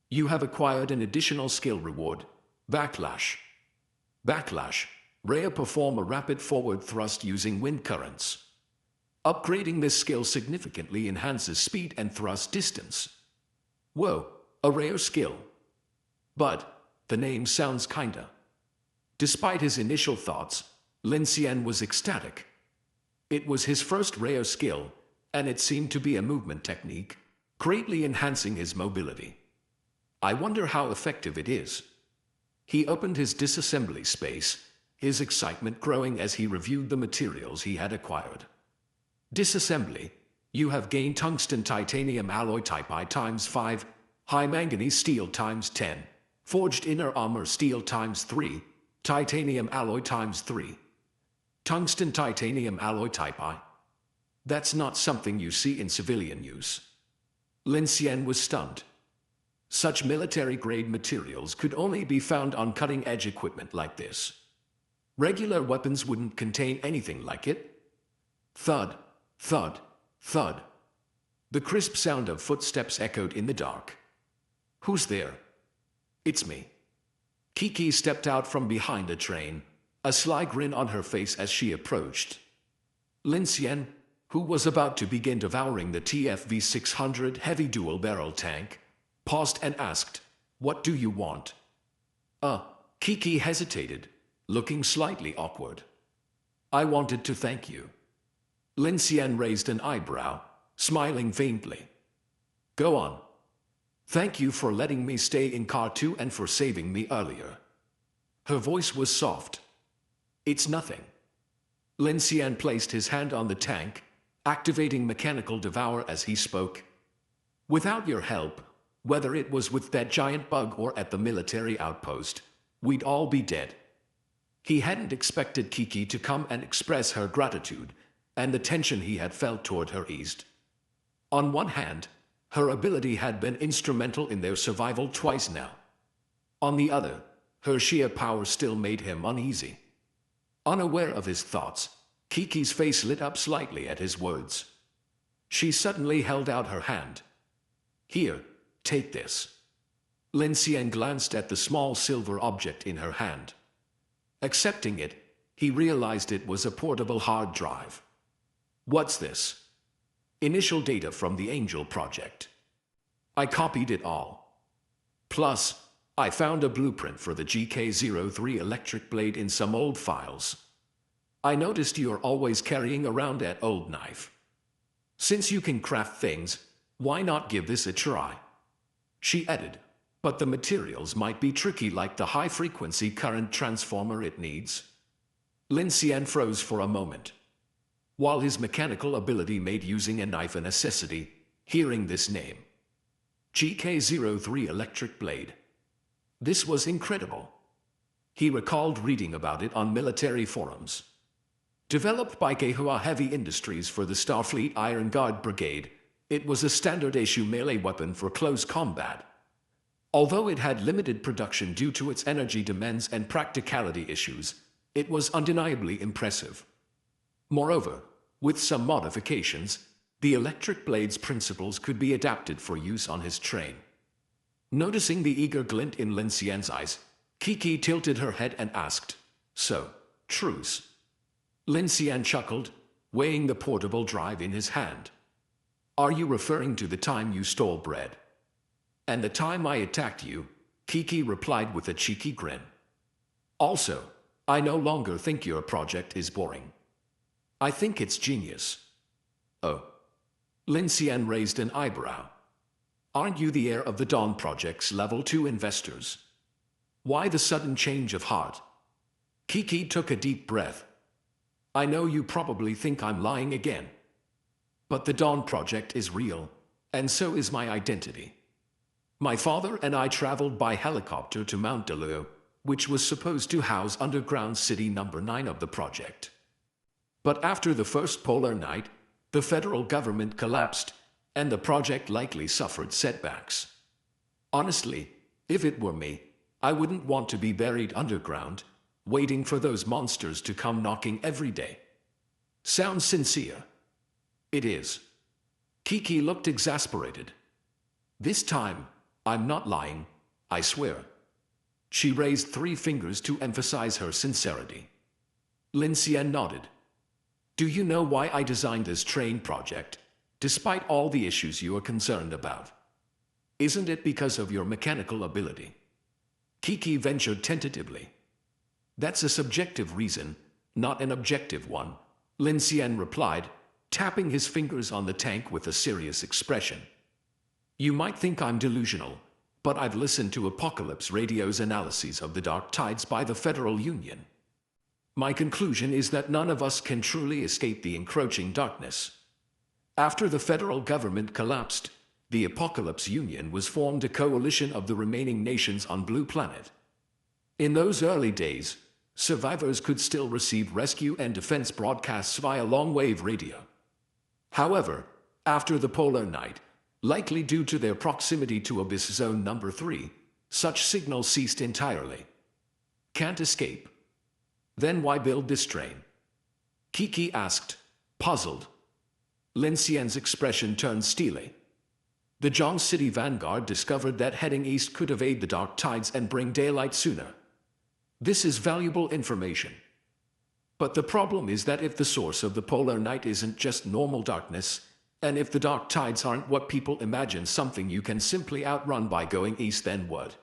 Speaker 1: You have acquired an additional skill reward, Backlash. Backlash. Rhea perform a rapid forward thrust using wind currents. Upgrading this skill significantly enhances speed and thrust distance. Whoa, a rare skill. But the name sounds kinda. Despite his initial thoughts, Lin Xian was ecstatic. It was his first rare skill, and it seemed to be a movement technique, greatly enhancing his mobility. I wonder how effective it is. He opened his disassembly space, his excitement growing as he reviewed the materials he had acquired. Disassembly. You have gained tungsten titanium alloy type I times 5, high manganese steel times 10, forged inner armor steel times 3, titanium alloy times 3. Tungsten titanium alloy type I. That's not something you see in civilian use. Lin Xian was stunned. Such military-grade materials could only be found on cutting-edge equipment like this. Regular weapons wouldn't contain anything like it. Thud, thud, thud. The crisp sound of footsteps echoed in the dark. Who's there? It's me. Kiki stepped out from behind a train, a sly grin on her face as she approached. Lin Xian, who was about to begin devouring the TFV 600 heavy dual-barrel tank, paused and asked, "What do you want?" Kiki hesitated, looking slightly awkward. "I wanted to thank you." Lin Xian raised an eyebrow, smiling faintly. "Go on. Thank you for letting me stay in car 2 and for saving me earlier." Her voice was soft. "It's nothing." Lin Xian placed his hand on the tank, activating mechanical devour as he spoke. "Without your help, whether it was with that giant bug or at the military outpost, we'd all be dead." He hadn't expected Kiki to come and express her gratitude, and the tension he had felt toward her eased. On one hand, her ability had been instrumental in their survival twice now. On the other, her sheer power still made him uneasy. Unaware of his thoughts, Kiki's face lit up slightly at his words. She suddenly held out her hand. "Here, Take this. Lin Xian glanced at the small silver object in her hand. Accepting it, he realized it was a portable hard drive. What's this? Initial data from the Angel Project. I copied it all. Plus, I found a blueprint for the GK03 electric blade in some old files. I noticed you're always carrying around that old knife. Since you can craft things, why not give this a try? She added, but the materials might be tricky like the high-frequency current transformer it needs. Lin Xian froze for a moment. While his mechanical ability made using a knife a necessity, hearing this name, GK03 electric blade. This was incredible. He recalled reading about it on military forums. Developed by Kehua Heavy Industries for the Starfleet Iron Guard Brigade, it was a standard-issue melee weapon for close combat. Although it had limited production due to its energy demands and practicality issues, it was undeniably impressive. Moreover, with some modifications, the electric blade's principles could be adapted for use on his train. Noticing the eager glint in Lin Xian's eyes, Kiki tilted her head and asked, "So, truce?" Lin Xian chuckled, weighing the portable drive in his hand. "Are you referring to the time you stole bread?" "And the time I attacked you," Kiki replied with a cheeky grin. "Also, I no longer think your project is boring. I think it's genius." "Oh." Lin Xian raised an eyebrow. "Aren't you the heir of the Dawn Project's Level 2 investors? Why the sudden change of heart?" Kiki took a deep breath. "I know you probably think I'm lying again. But the Dawn Project is real, and so is my identity. My father and I traveled by helicopter to Mount Deleu, which was supposed to house underground city number 9 of the project. But after the first polar night, the federal government collapsed, and the project likely suffered setbacks. Honestly, if it were me, I wouldn't want to be buried underground, waiting for those monsters to come knocking every day." "Sounds sincere." "It is." Kiki looked exasperated. "This time, I'm not lying, I swear." She raised 3 fingers to emphasize her sincerity. Lin Xian nodded. "Do you know why I designed this train project, despite all the issues you are concerned about? Isn't it because of your mechanical ability?" Kiki ventured tentatively. "That's a subjective reason, not an objective one," Lin Xian replied, tapping his fingers on the tank with a serious expression. "You might think I'm delusional, but I've listened to Apocalypse Radio's analyses of the dark tides by the Federal Union. My conclusion is that none of us can truly escape the encroaching darkness. After the federal government collapsed, the Apocalypse Union was formed, a coalition of the remaining nations on Blue Planet. In those early days, survivors could still receive rescue and defense broadcasts via long-wave radio. However, after the polar night, likely due to their proximity to Abyss Zone number 3, such signals ceased entirely. Can't escape? Then why build this train?" Kiki asked, puzzled. Lin Xian's expression turned steely. "The Zhong City Vanguard discovered that heading east could evade the dark tides and bring daylight sooner. This is valuable information. But the problem is that if the source of the polar night isn't just normal darkness, and if the dark tides aren't what people imagine, something you can simply outrun by going east, then what?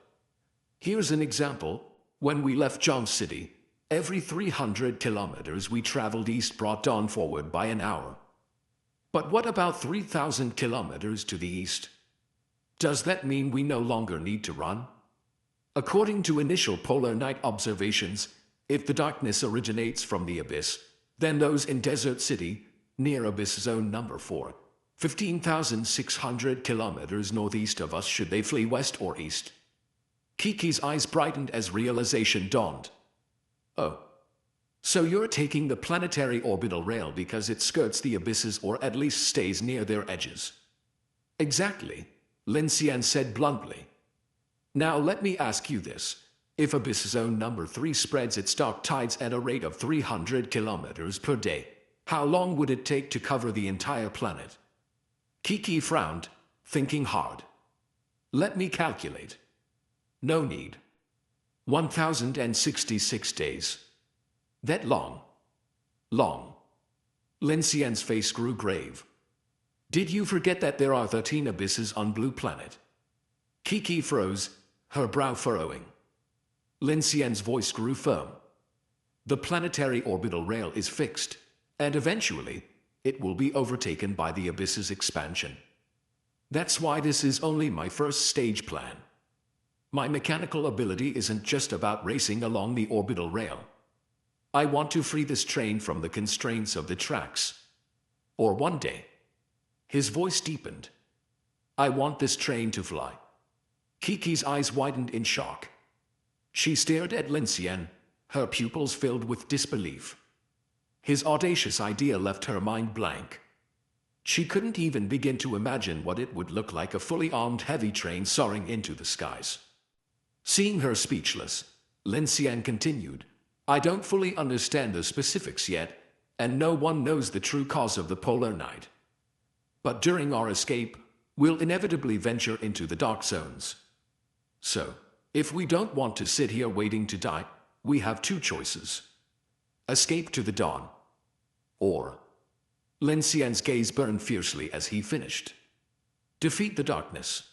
Speaker 1: Here's an example. When we left Zhong City, every 300 kilometers we traveled east brought dawn forward by an hour. But what about 3,000 kilometers to the east? Does that mean we no longer need to run? According to initial polar night observations, if the darkness originates from the abyss, then those in Desert City, near Abyss Zone number 4, 15,600 kilometers northeast of us, should they flee west or east?" Kiki's eyes brightened as realization dawned. "Oh. So you're taking the planetary orbital rail because it skirts the abysses, or at least stays near their edges." "Exactly," Lin Xian said bluntly. "Now let me ask you this. If Abyss Zone number 3 spreads its dark tides at a rate of 300 kilometers per day, how long would it take to cover the entire planet?" Kiki frowned, thinking hard. Let me calculate. No need. 1066 days. That long. Long. Lin Xian's face grew grave. Did you forget that there are 13 abysses on Blue Planet? Kiki froze, her brow furrowing. Lin Xian's voice grew firm. The planetary orbital rail is fixed, and eventually, it will be overtaken by the abyss's expansion. That's why this is only my first stage plan. My mechanical ability isn't just about racing along the orbital rail. I want to free this train from the constraints of the tracks. Or one day. His voice deepened. I want this train to fly. Kiki's eyes widened in shock. She stared at Lin Xian, her pupils filled with disbelief. His audacious idea left her mind blank. She couldn't even begin to imagine what it would look like, a fully armed heavy train soaring into the skies. Seeing her speechless, Lin Xian continued, I don't fully understand the specifics yet, and no one knows the true cause of the polar night. But during our escape, we'll inevitably venture into the dark zones. So, if we don't want to sit here waiting to die, we have two choices. Escape to the dawn. Or... Lin Xian's gaze burned fiercely as he finished. Defeat the darkness.